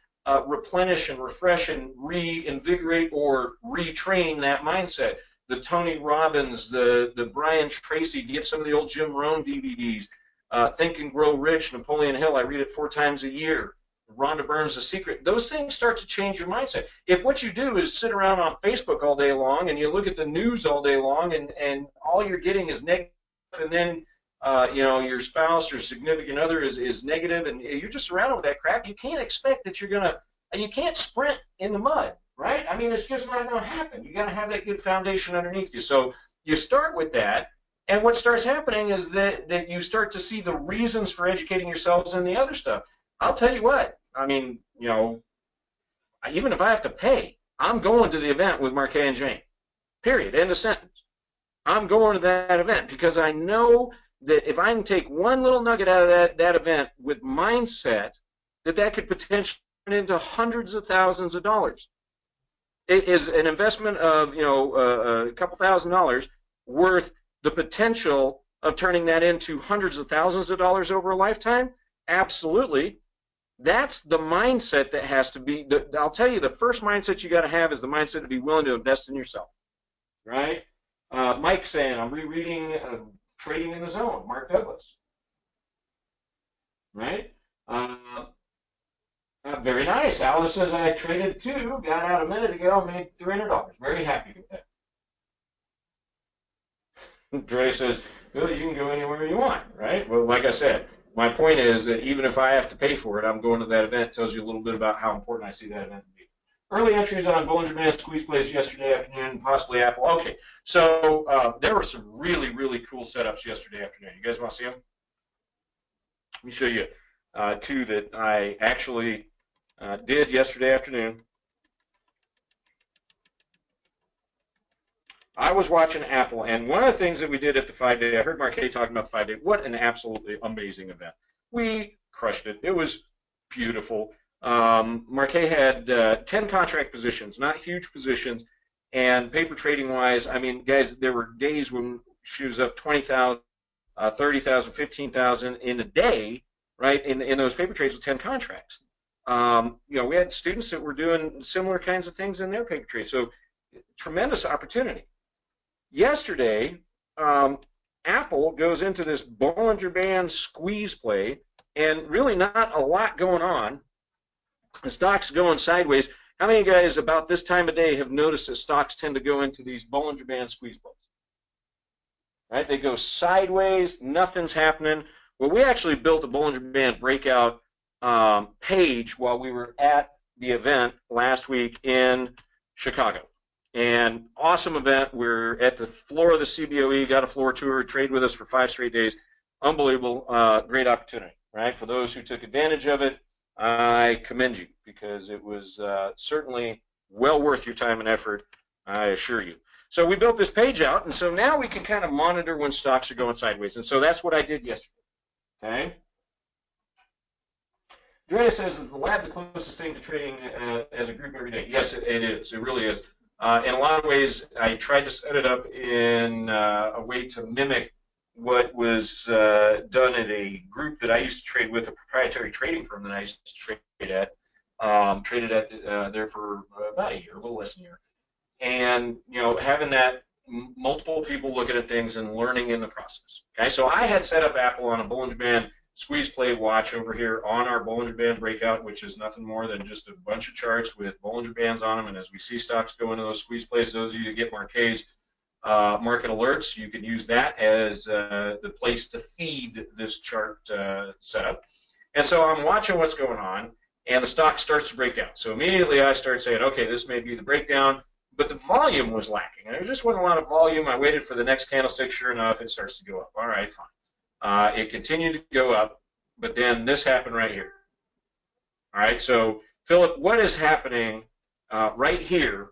S2: replenish and refresh and reinvigorate or retrain that mindset. The Tony Robbins, the Brian Tracy, get some of the old Jim Rohn DVDs. Think and Grow Rich, Napoleon Hill, I read it 4 times a year. Rhonda Byrne's The Secret. Those things start to change your mindset. If what you do is sit around on Facebook all day long and you look at the news all day long and all you're getting is negative, and then your spouse or significant other is negative, and you're just surrounded with that crap, you can't expect that you can't sprint in the mud, right? I mean, it's just not going to happen. You got to have that good foundation underneath you. So you start with that, and what starts happening is that you start to see the reasons for educating yourselves in the other stuff. I'll tell you what, I mean, even if I have to pay, I'm going to the event with Markay and Jane. Period. End of sentence. I'm going to that event because I know that if I can take one little nugget out of that event with mindset, that could potentially turn into hundreds of thousands of dollars. It is an investment of a couple $1,000s worth the potential of turning that into hundreds of thousands of dollars over a lifetime? Absolutely. That's the mindset that has to be. I'll tell you, the first mindset you got to have is the mindset to be willing to invest in yourself, right? Mike saying, I'm rereading Trading in the Zone, Mark Douglas, right? Very nice. Alice says, I traded 2, got out a minute ago, made $300. Very happy with that. Dre says, well, you can go anywhere you want, right? Well, like I said, my point is that even if I have to pay for it, I'm going to that event. It tells you a little bit about how important I see that event to be. Early entries on Bollinger Band squeeze plays yesterday afternoon, possibly Apple. Okay, so there were some really, really cool setups yesterday afternoon. You guys want to see them? Let me show you 2 that I actually did yesterday afternoon. I was watching Apple, and one of the things that we did at the 5-day, I heard Markay talking about the 5-day. What an absolutely amazing event. We crushed it. It was beautiful. Markay had 10 contract positions, not huge positions, and paper trading-wise, I mean, guys, there were days when she was up 20,000, 30,000, 15,000 in a day, right, in those paper trades with 10 contracts. We had students that were doing similar kinds of things in their paper trades, so tremendous opportunity. Yesterday, Apple goes into this Bollinger Band squeeze play, and really not a lot going on. The stock's going sideways. How many guys about this time of day have noticed that stocks tend to go into these Bollinger Band squeeze plays? Right? They go sideways, nothing's happening. Well, we actually built a Bollinger Band breakout page while we were at the event last week in Chicago. And awesome event. We're at the floor of the CBOE, got a floor tour, trade with us for 5 straight days. Unbelievable, great opportunity, right? For those who took advantage of it, I commend you because it was certainly well worth your time and effort, I assure you. So we built this page out, and so now we can kind of monitor when stocks are going sideways. And so that's what I did yesterday, okay? Drea says, is the lab the closest thing to trading as a group every day? Yes, it is. It really is. In a lot of ways, I tried to set it up in a way to mimic what was done at a group that I used to trade with, a proprietary trading firm that I used to trade at. Traded at there for about a year, a little less than a year. And having that multiple people looking at things and learning in the process. Okay, so I had set up Apple on a Bollinger Band squeeze play watch over here on our Bollinger Band breakout, which is nothing more than just a bunch of charts with Bollinger Bands on them. And as we see stocks go into those squeeze plays, those of you that get Markay's market alerts, you can use that as the place to feed this chart setup. And so I'm watching what's going on, and the stock starts to break down. So immediately I start saying, okay, this may be the breakdown. But the volume was lacking. There just wasn't a lot of volume. I waited for the next candlestick. Sure enough, it starts to go up. All right, fine. It continued to go up, but then this happened right here. All right, so Philip, what is happening right here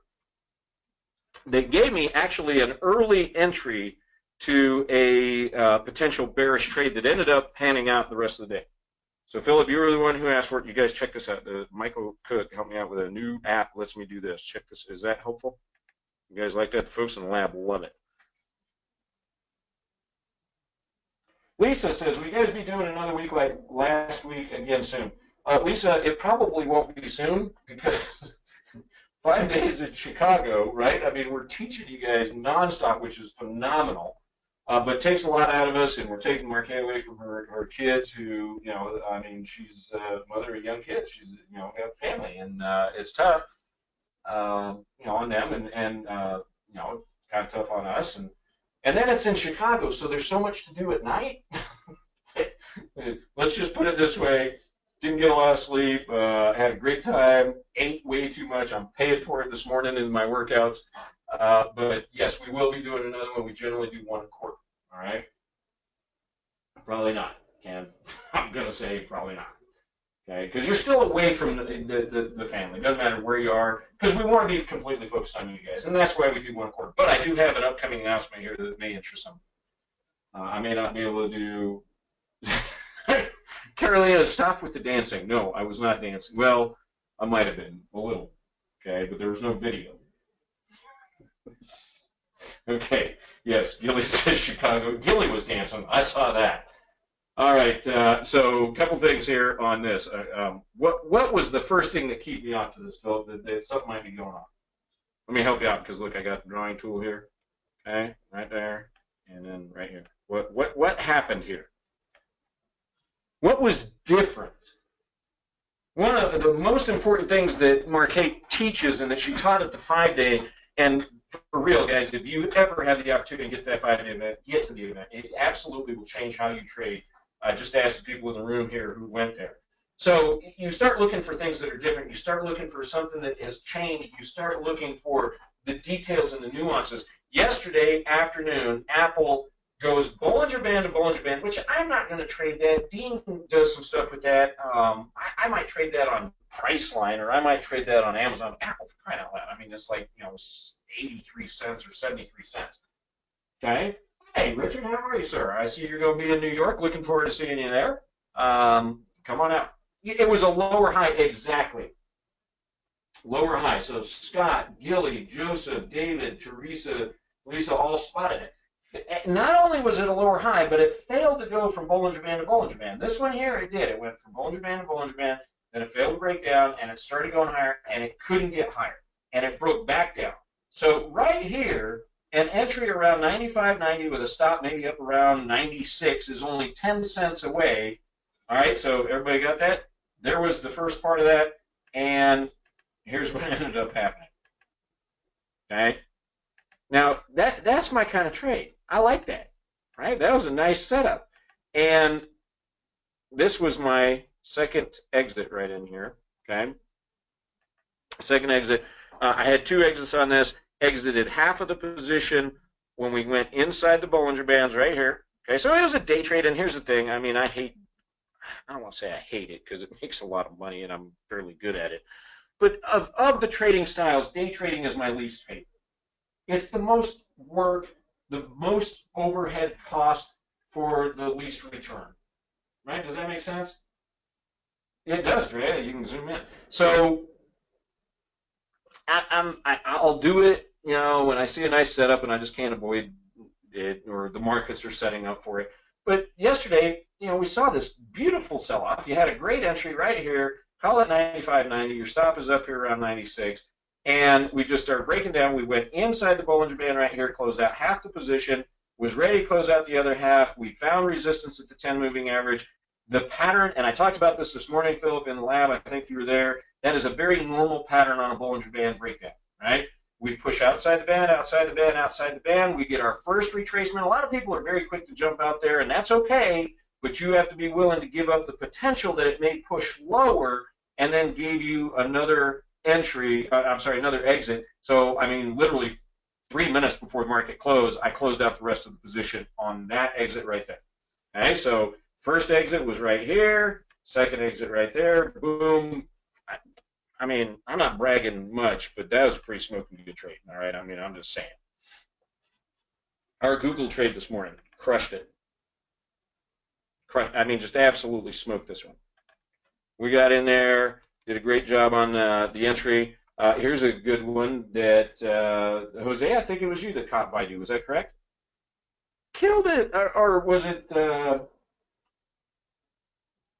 S2: that gave me actually an early entry to a potential bearish trade that ended up panning out the rest of the day? So Philip, you were the one who asked for it. You guys check this out. Michael Cook helped me out with a new app. Lets me do this. Check this. Is that helpful? You guys like that? The folks in the lab love it. Lisa says, will you guys be doing another week like last week again soon? Lisa, it probably won't be soon because 5 days in Chicago, right? I mean, we're teaching you guys nonstop, which is phenomenal. But takes a lot out of us, and we're taking Markay away from her kids who, I mean, she's a mother of young kids. She's, have a family, and it's tough, on them, and kind of tough on us. And then it's in Chicago, so there's so much to do at night. Let's just put it this way. Didn't get a lot of sleep, had a great time, ate way too much. I'm paying for it this morning in my workouts. But yes, we will be doing another one. We generally do one a quarter. All right? Probably not, Ken. I'm going to say probably not. Okay? Because you're still away from the family. Doesn't matter where you are. Because we want to be completely focused on you guys. And that's why we do one a quarter. But I do have an upcoming announcement here that may interest some. I may not be able to do. Carolina, stop with the dancing. No, I was not dancing. Well, I might have been a little. Okay? But there was no video. Okay, yes, Gilly says Chicago. Gilly was dancing. I saw that. All right, so a couple things here on this. What was the first thing that kept me off to this, Philip, that something might be going on? Let me help you out because, look, I got the drawing tool here. Okay, right there, and then right here. What happened here? What was different? One of the most important things that Markay teaches and that she taught at the 5-day, and for real, guys, if you ever have the opportunity to get to that 5-day event, get to the event. It absolutely will change how you trade. Just ask the people in the room here who went there. So you start looking for things that are different. You start looking for something that has changed. You start looking for the details and the nuances. Yesterday afternoon, Apple goes Bollinger Band to Bollinger Band, which I'm not going to trade that. Dean does some stuff with that. I might trade that on Priceline, or I might trade that on Amazon. Apple, for crying out loud. I mean, it's like, 83 cents or 73 cents. Okay? Hey, Richard, how are you, sir? I see you're going to be in New York. Looking forward to seeing you there. Come on out. It was a lower high, exactly. Lower high. So Scott, Gilly, Joseph, David, Teresa, Lisa all spotted it. Not only was it a lower high, but it failed to go from Bollinger Band to Bollinger Band. This one here, it did. It went from Bollinger Band to Bollinger Band, then it failed to break down, and it started going higher, and it couldn't get higher, and it broke back down. So right here, an entry around 95.90 with a stop maybe up around 96 is only 10 cents away. All right, so everybody got that? There was the first part of that, and here's what ended up happening. Okay? Now, that's my kind of trade. I like that, right? That was a nice setup. And this was my second exit right in here, okay? Second exit. I had 2 exits on this. Exited half of the position when we went inside the Bollinger Bands right here. Okay, so it was a day trade, and here's the thing. I mean, I don't want to say I hate it because it makes a lot of money, and I'm fairly good at it. But of the trading styles, day trading is my least favorite. It's the most work, the most overhead cost for the least return. Right? Does that make sense? It does, Dre. You can zoom in. So I'll do it, when I see a nice setup and I just can't avoid it, or the markets are setting up for it. But yesterday, we saw this beautiful sell-off. You had a great entry right here. Call it 95.90. Your stop is up here around 96. And we just started breaking down. We went inside the Bollinger Band right here, closed out half the position, was ready to close out the other half. We found resistance at the 10 moving average. The pattern, and I talked about this morning, Philip, in the lab. I think you were there. That is a very normal pattern on a Bollinger Band breakdown, right? We push outside the band, outside the band, outside the band. We get our first retracement. A lot of people are very quick to jump out there, and that's okay, but you have to be willing to give up the potential that it may push lower and then give you another entry, another exit. So, I mean, literally 3 minutes before the market closed, I closed out the rest of the position on that exit right there. Okay, so first exit was right here, second exit right there, boom. I mean, I'm not bragging much, but that was a pretty smoking good trade, all right? I mean, I'm just saying. Our Google trade this morning, crushed it. I mean, just absolutely smoked this one. We got in there, did a great job on the entry. Here's a good one that, Jose, I think it was you that caught Baidu. Was that correct? Killed it. Or was it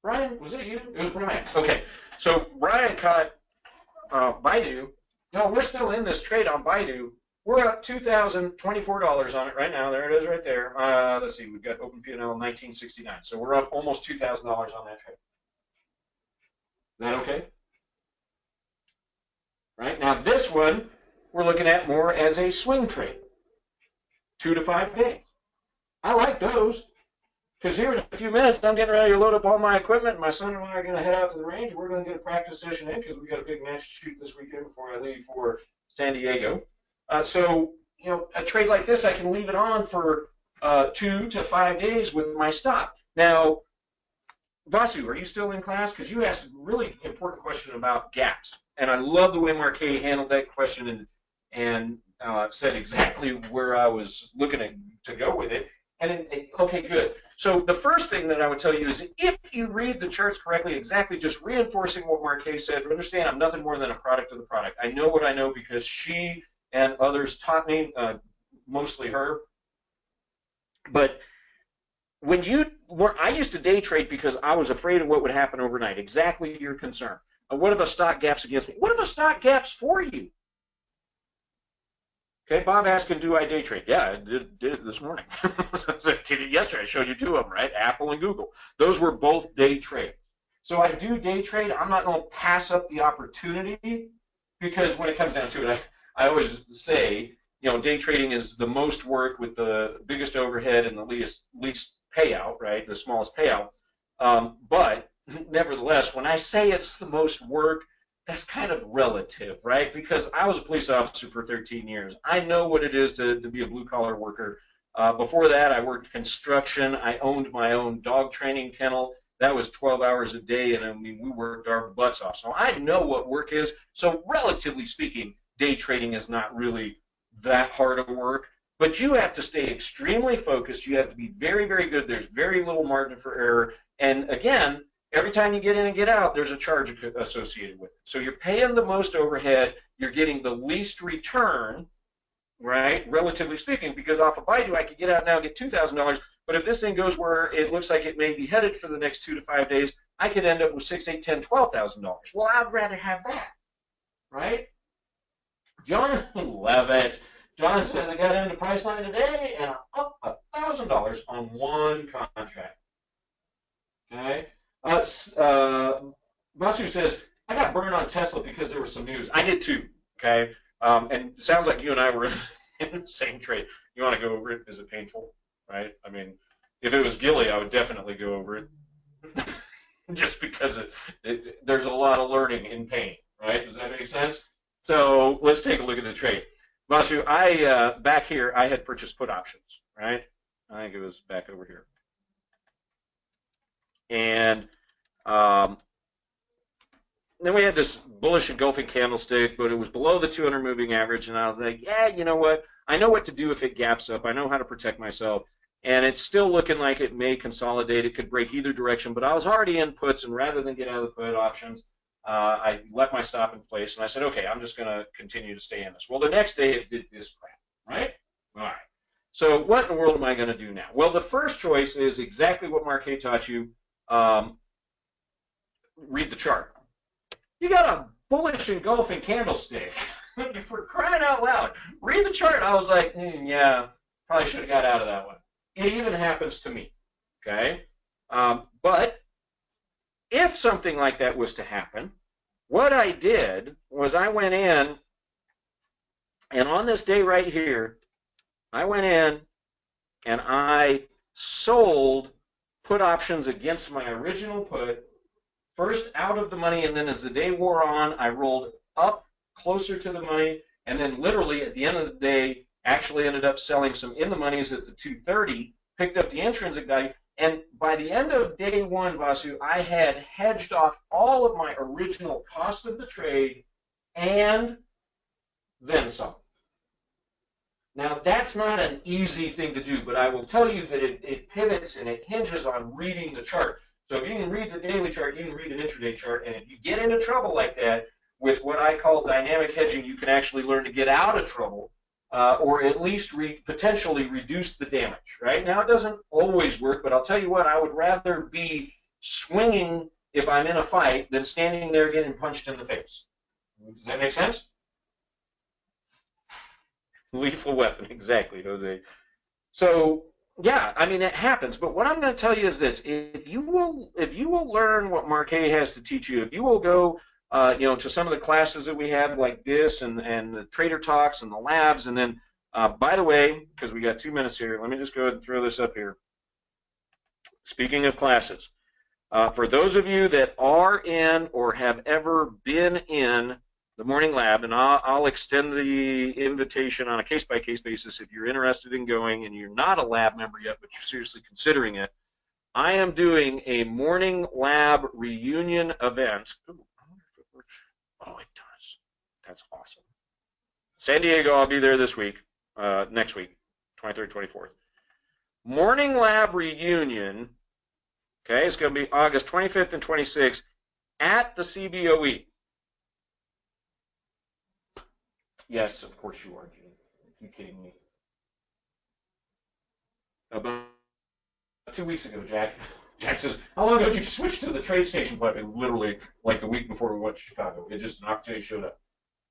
S2: Brian? Was it you? It was Brian. Okay. So Brian caught Baidu. No, we're still in this trade on Baidu. We're up $2,024 on it right now. There it is right there. Let's see. We've got open P&L 1969. So we're up almost $2,000 on that trade. Is that okay? Right? Now this one we're looking at more as a swing trade. 2 to 5 days. I like those. Because here in a few minutes, I'm getting ready to load up all my equipment. My son and I are going to head out to the range. We're going to get a practice session in because we got a big match to shoot this weekend before I leave for San Diego. So, a trade like this, I can leave it on for 2 to 5 days with my stop. Now, Vasu, are you still in class? Because you asked a really important question about gaps. And I love the way Markay handled that question and said exactly where I was looking to go with it. And okay, good. So the first thing that I would tell you is if you read the charts correctly, exactly just reinforcing what Markay said, understand I'm nothing more than a product of the product. I know what I know because she and others taught me, mostly her. But I used to day trade because I was afraid of what would happen overnight. Exactly your concern. What if a stock gaps against me? What if a stock gaps for you? Okay, Bob asking, do I day trade? Yeah, I did it this morning. Yesterday I showed you 2 of them, right? Apple and Google. Those were both day trades. So I do day trade. I'm not going to pass up the opportunity because when it comes down to it, I always say, day trading is the most work with the biggest overhead and the least payout, right? The smallest payout. But nevertheless, when I say it's the most work, that's kind of relative, right? Because I was a police officer for 13 years. I know what it is to be a blue-collar worker. Before that, I worked construction. I owned my own dog training kennel. That was 12 hours a day, and I mean, we worked our butts off. So I know what work is. So relatively speaking, day trading is not really that hard of work. But you have to stay extremely focused. You have to be very, very good. There's very little margin for error. And again, every time you get in and get out, there's a charge associated with it. So you're paying the most overhead, you're getting the least return, right, relatively speaking, because off of Baidu, I could get out now and get $2,000, but if this thing goes where it looks like it may be headed for the next 2 to 5 days, I could end up with $6,000, $8,000, $10,000, $12,000. Well, I'd rather have that, right? John, love it. John says, I got into Priceline today, and I'm up $1,000 on one contract, okay? Vasu says, I got burned on Tesla because there was some news. I did too, okay? And it sounds like you and I were in the same trade. You want to go over it? Is it painful, right? I mean, if it was Gilly, I would definitely go over it just because there's a lot of learning in pain, right? Does that make sense? So let's take a look at the trade. Vasu, back here, I had purchased put options, right? I think it was back over here. And then we had this bullish engulfing candlestick, but it was below the 200 moving average, and I was like, yeah, you know what? I know what to do if it gaps up. I know how to protect myself. and it's still looking like it may consolidate. It could break either direction, but I was already in puts, and rather than get out of the put options, I left my stop in place, and I said, okay, I'm just going to continue to stay in this. Well, the next day it did this crap, right? All right. So what in the world am I going to do now? Well, the first choice is exactly what Markay taught you. Read the chart. You got a bullish engulfing candlestick. For crying out loud. Read the chart. I was like, yeah, probably should have got out of that one. It even happens to me, okay? But if something like that was to happen, what I did was I went in, and on this day right here, I went in and I sold put options against my original put, first out of the money, and then as the day wore on, I rolled up closer to the money, and then literally at the end of the day, actually ended up selling some in the monies at the 230, picked up the intrinsic value, and by the end of day one, Vasu, I had hedged off all of my original cost of the trade and then some. Now, that's not an easy thing to do, but I will tell you that it pivots and it hinges on reading the chart. So if you can read the daily chart, you can read an intraday chart, and if you get into trouble like that, with what I call dynamic hedging, you can actually learn to get out of trouble, or at least potentially reduce the damage, right? Now, it doesn't always work, but I'll tell you what, I would rather be swinging if I'm in a fight than standing there getting punched in the face. Does that make sense? Lethal weapon, exactly, Jose. So, yeah, I mean, it happens, but what I'm going to tell you is this. If you will learn what Markay has to teach you, if you will go to some of the classes that we have like this and the trader talks and the labs. And then, by the way, because we got 2 minutes here, let me just go ahead and throw this up here. Speaking of classes, for those of you that are in or have ever been in the morning lab, and I'll extend the invitation on a case-by-case basis if you're interested in going and you're not a lab member yet, but you're seriously considering it. I am doing a morning lab reunion event. Ooh, oh, it does. That's awesome. San Diego, I'll be there this week, next week, 23rd, 24th. Morning lab reunion, okay, it's going to be August 25th and 26th at the CBOE. Yes, of course you are, Gene. Are you kidding me? About 2 weeks ago, Jack says, how long ago did you switch to the trade station platform? Literally, like the week before we went to Chicago. It just an opportunity showed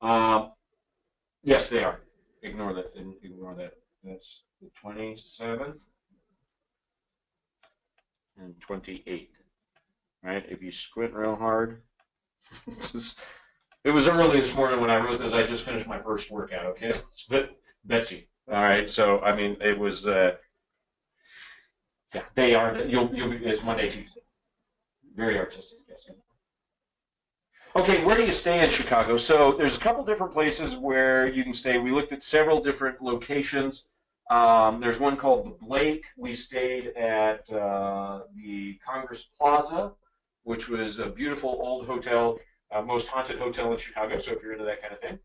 S2: up. Yes, they are. Ignore that. Ignore that. That's the 27th and 28th. Right? If you squint real hard. It was early this morning when I wrote this. I just finished my first workout, okay? But Betsy. All right. So, I mean, it was, yeah, they are, it's Monday, Tuesday. Very artistic, yes. Okay, where do you stay in Chicago? So there's a couple different places where you can stay. We looked at several different locations. There's one called the Blake. We stayed at the Congress Plaza, which was a beautiful old hotel, most haunted hotel in Chicago, so if you're into that kind of thing.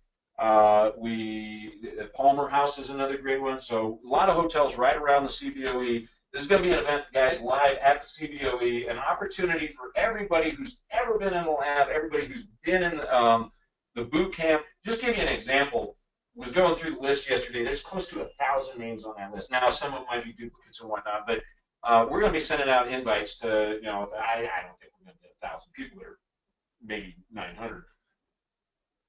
S2: Palmer House is another great one. So a lot of hotels right around the CBOE. This is going to be an event, guys, live at the CBOE, an opportunity for everybody who's ever been in the lab, everybody who's been in the boot camp. Just give you an example. Was going through the list yesterday. There's close to 1,000 names on that list. Now, some of them might be duplicates and whatnot, but we're going to be sending out invites to, I don't think we're going to get 1,000 people there, maybe 900.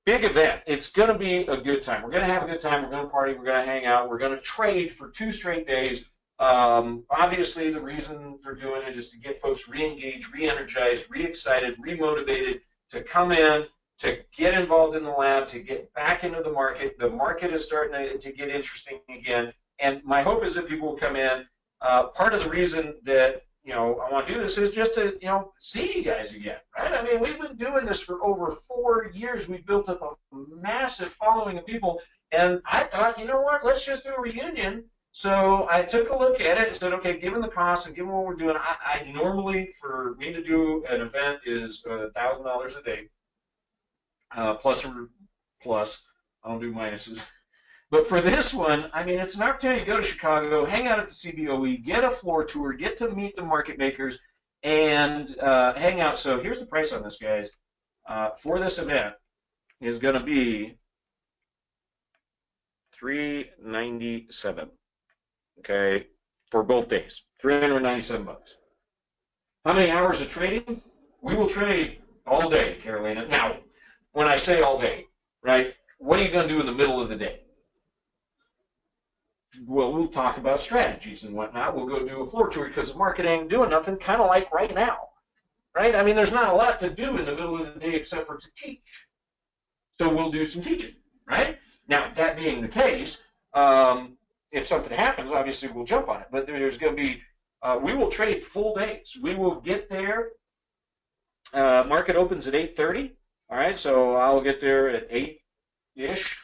S2: Big event. It's going to be a good time. We're going to have a good time. We're going to party. We're going to hang out. We're going to trade for 2 straight days. Obviously, the reason for doing it is to get folks re-engaged, re-energized, re-excited, re-motivated to come in, to get involved in the lab, to get back into the market. The market is starting to get interesting again. And my hope is that people will come in. Part of the reason that I want to do this is just to see you guys again, right? I mean, we've been doing this for over 4 years. We've built up a massive following of people, and I thought, you know what? Let's just do a reunion. So I took a look at it and said, okay, given the cost and given what we're doing, I normally, for me to do an event is $1,000 a day, plus, I don't do minuses. But for this one, I mean, it's an opportunity to go to Chicago, hang out at the CBOE, get a floor tour, get to meet the market makers, and hang out. So here's the price on this, guys. For this event is going to be $397. Okay, for both days, $397. How many hours of trading? We will trade all day, Carolina. Now, when I say all day, right? What are you going to do in the middle of the day? Well, we'll talk about strategies and whatnot. We'll go do a floor tour because the market ain't doing nothing, kind of like right now, right? I mean, there's not a lot to do in the middle of the day except for to teach. So we'll do some teaching, right? Now, that being the case, if something happens, obviously we'll jump on it. But there's going to be, we will trade full days. We will get there. Market opens at 8:30. All right, so I'll get there at 8-ish.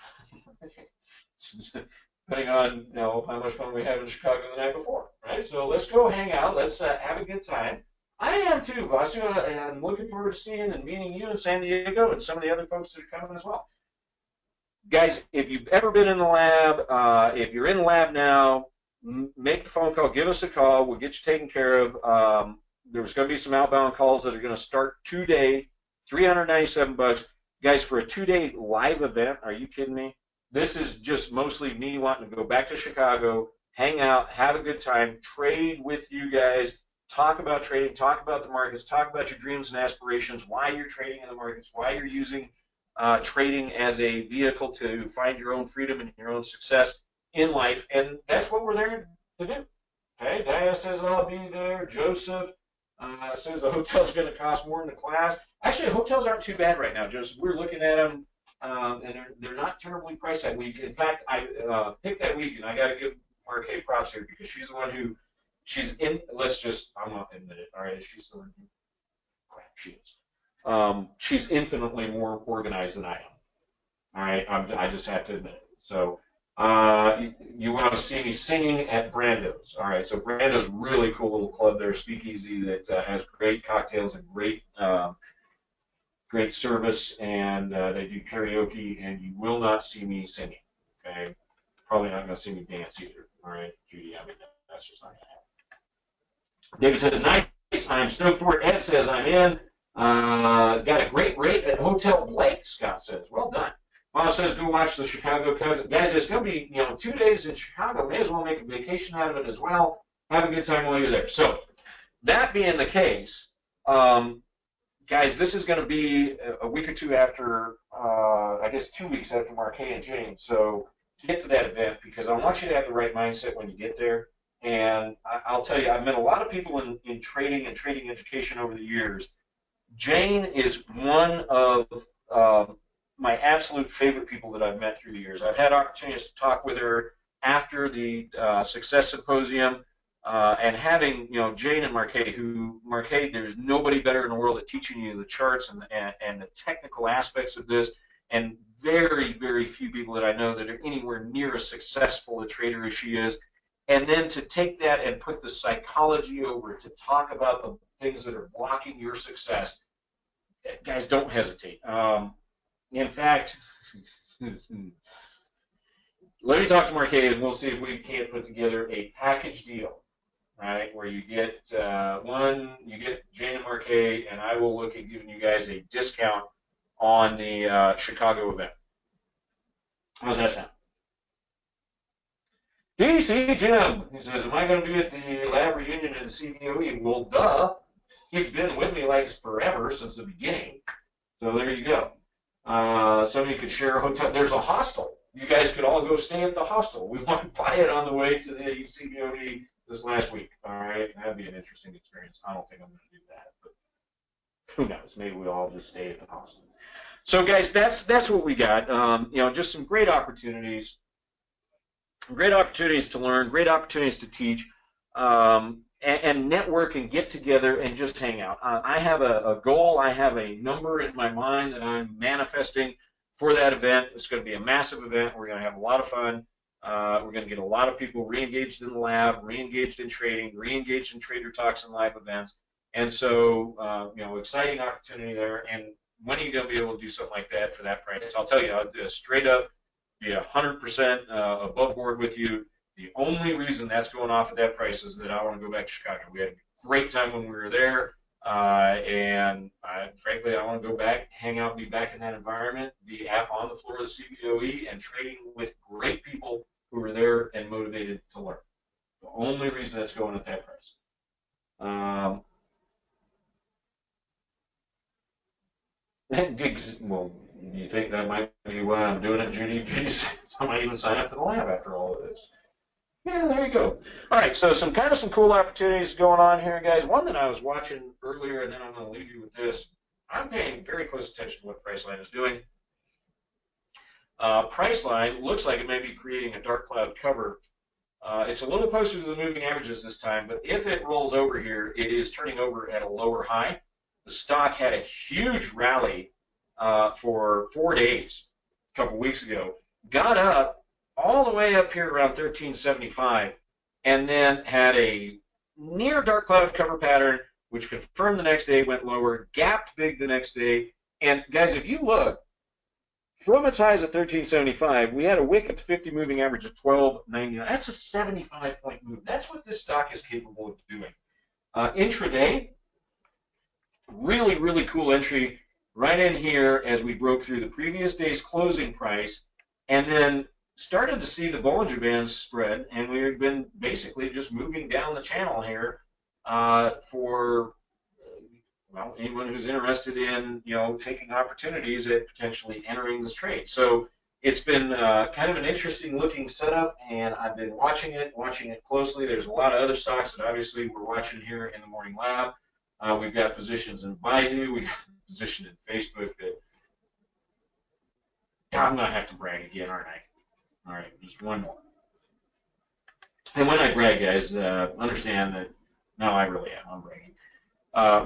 S2: Depending on how much fun we have in Chicago the night before, right? So let's go hang out. Let's have a good time. I am too, Vasu, and I'm looking forward to seeing and meeting you in San Diego and some of the other folks that are coming as well. Guys, if you've ever been in the lab, if you're in the lab now, make a phone call, give us a call. We'll get you taken care of. There's going to be some outbound calls that are going to start today, $397. Guys, for a 2-day live event, are you kidding me? This is just mostly me wanting to go back to Chicago, hang out, have a good time, trade with you guys, talk about trading, talk about the markets, talk about your dreams and aspirations, why you're trading in the markets, why you're using trading as a vehicle to find your own freedom and your own success in life. And that's what we're there to do. Okay, Dia says I'll be there. Joseph says the hotel's going to cost more than the class. Actually, hotels aren't too bad right now, Joseph. We're looking at them. And they're not terribly priced that week. In fact, I picked that week, and I got to give Markay props here because she's the one who, I'm not admit it, all right? She's the one who, crap, she is. She's infinitely more organized than I am, all right? I just have to admit it. So you want to see me singing at Brando's, all right? So Brando's really cool little club there, speakeasy that has great cocktails and great service, and they do karaoke, and you will not see me singing, okay? Probably not going to see me dance either, all right, Judy? I mean, that's just not going to happen. David says, nice, I'm stoked for it. Ed says, I'm in. Got a great rate at Hotel Blake, Scott says. Well done. Bob says, go watch the Chicago Cubs. Guys, it's going to be, 2 days in Chicago. May as well make a vacation out of it as well. Have a good time while you're there. So, that being the case, guys, this is going to be a week or two after, I guess 2 weeks after Markay and James. So to get to that event, because I want you to have the right mindset when you get there. And I'll tell you, I've met a lot of people in trading and trading education over the years. Jane is one of my absolute favorite people that I've met through the years. I've had opportunities to talk with her after the Success Symposium. And having, Jane and Markay, there's nobody better in the world at teaching you the charts and the technical aspects of this, and very, very few people that I know that are anywhere near as successful a trader as she is. And then to take that and put the psychology over it, to talk about the things that are blocking your success, guys, don't hesitate. In fact, let me talk to Markay, and we'll see if we can't put together a package deal. Right, where you get Jane and Markay, and I will look at giving you guys a discount on the Chicago event. How's that sound? DC Jim, he says, am I going to be at the lab reunion at the CBOE? Well, duh. You've been with me like forever since the beginning. So there you go. Some of you could share a hotel. There's a hostel. You guys could all go stay at the hostel. We want to buy it on the way to the CBOE this last week. All right, that'd be an interesting experience. I don't think I'm going to do that, but who knows? Maybe we'll all just stay at the hostel. So, guys, that's what we got. Just some great opportunities to learn, great opportunities to teach, and network and get together and just hang out. I have a goal. I have a number in my mind that I'm manifesting for that event. It's going to be a massive event. We're going to have a lot of fun. We're going to get a lot of people re-engaged in the lab, re-engaged in trading, re-engaged in trader talks and live events. And so, exciting opportunity there. And when are you going to be able to do something like that for that price? I'll tell you, straight up, be 100% above board with you. The only reason that's going off at that price is that I want to go back to Chicago. We had a great time when we were there, and frankly, I want to go back, hang out, be back in that environment, be on the floor of the CBOE, and trading with great people who are there and motivated to learn. The only reason that's going at that price. Well, do you think that might be why I'm doing it, Judy? Geez, I might even sign up for the lab after all of this. Yeah, there you go. All right, so some cool opportunities going on here, guys. One that I was watching earlier, and then I'm going to leave you with this. I'm paying very close attention to what Priceline is doing. Priceline looks like it may be creating a dark cloud cover. It's a little closer to the moving averages this time, but if it rolls over here, it is turning over at a lower high. The stock had a huge rally for 4 days a couple weeks ago, got up all the way up here around 1375, and then had a near dark cloud cover pattern, which confirmed the next day, went lower, gapped big the next day. And guys, if you look, from its highs at 1375, we had a wick at the 50 moving average of 1299. That's a 75-point move. That's what this stock is capable of doing. Intraday, really cool entry right in here as we broke through the previous day's closing price, and then started to see the Bollinger Bands spread, and we've been basically just moving down the channel here for well, anyone who's interested in taking opportunities at potentially entering this trade. So it's been kind of an interesting looking setup, and I've been watching it closely. There's a lot of other stocks that obviously we're watching here in the morning lab. We've got positions in Baidu, we've got position in Facebook that I'm going to have to brag again, aren't I? All right, just one more. And when I brag, guys, understand that, no, I really am. I'm bragging.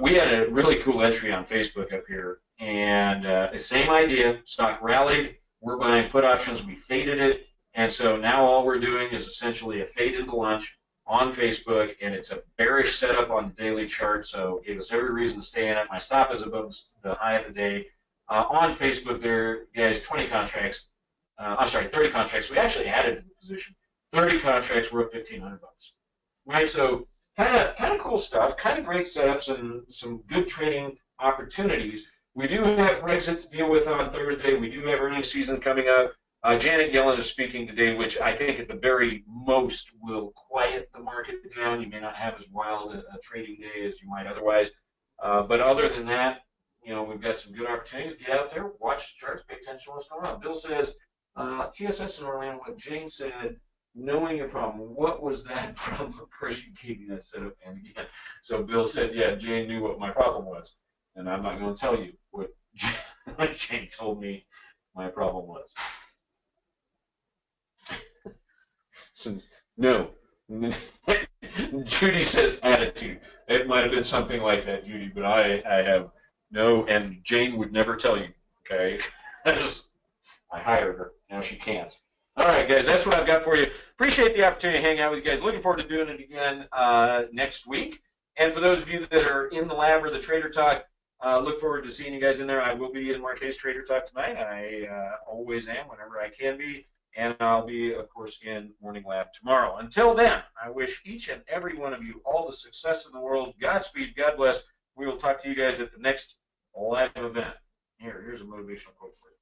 S2: We had a really cool entry on Facebook up here, and the same idea. Stock rallied. We're buying put options. We faded it, and so now all we're doing is essentially a fade into lunch on Facebook, and it's a bearish setup on the daily chart, so it gave us every reason to stay in it. My stop is above the high of the day. On Facebook there, guys, 20 contracts. I'm sorry, 30 contracts. We actually added to the position. 30 contracts were up $1,500. Right, so kind of cool stuff, kind of great setups and some good trading opportunities. We do have Brexit to deal with on Thursday. We do have earnings season coming up. Janet Yellen is speaking today, which I think at the very most will quiet the market down. You may not have as wild a trading day as you might otherwise. But other than that, we've got some good opportunities. Get out there, watch the charts, pay attention to what's going on. Bill says, TSS in Orlando, what Jane said, knowing your problem. What was that problem? Of course, you gave me that setup. And again, so Bill said, yeah, Jane knew what my problem was. And I'm not going to tell you what Jane told me my problem was. So, no. Judy says attitude. It might have been something like that, Judy, but I have no, and Jane would never tell you, okay? I hired her. Now she can't. All right, guys, that's what I've got for you. Appreciate the opportunity to hang out with you guys. Looking forward to doing it again next week. And for those of you that are in the lab or the Trader Talk, look forward to seeing you guys in there. I will be in Markay's Trader Talk tonight. I always am whenever I can be. And I'll be, of course, in Morning Lab tomorrow. Until then, I wish each and every one of you all the success in the world. Godspeed. God bless. We will talk to you guys at the next live event. Here's a motivational quote for you.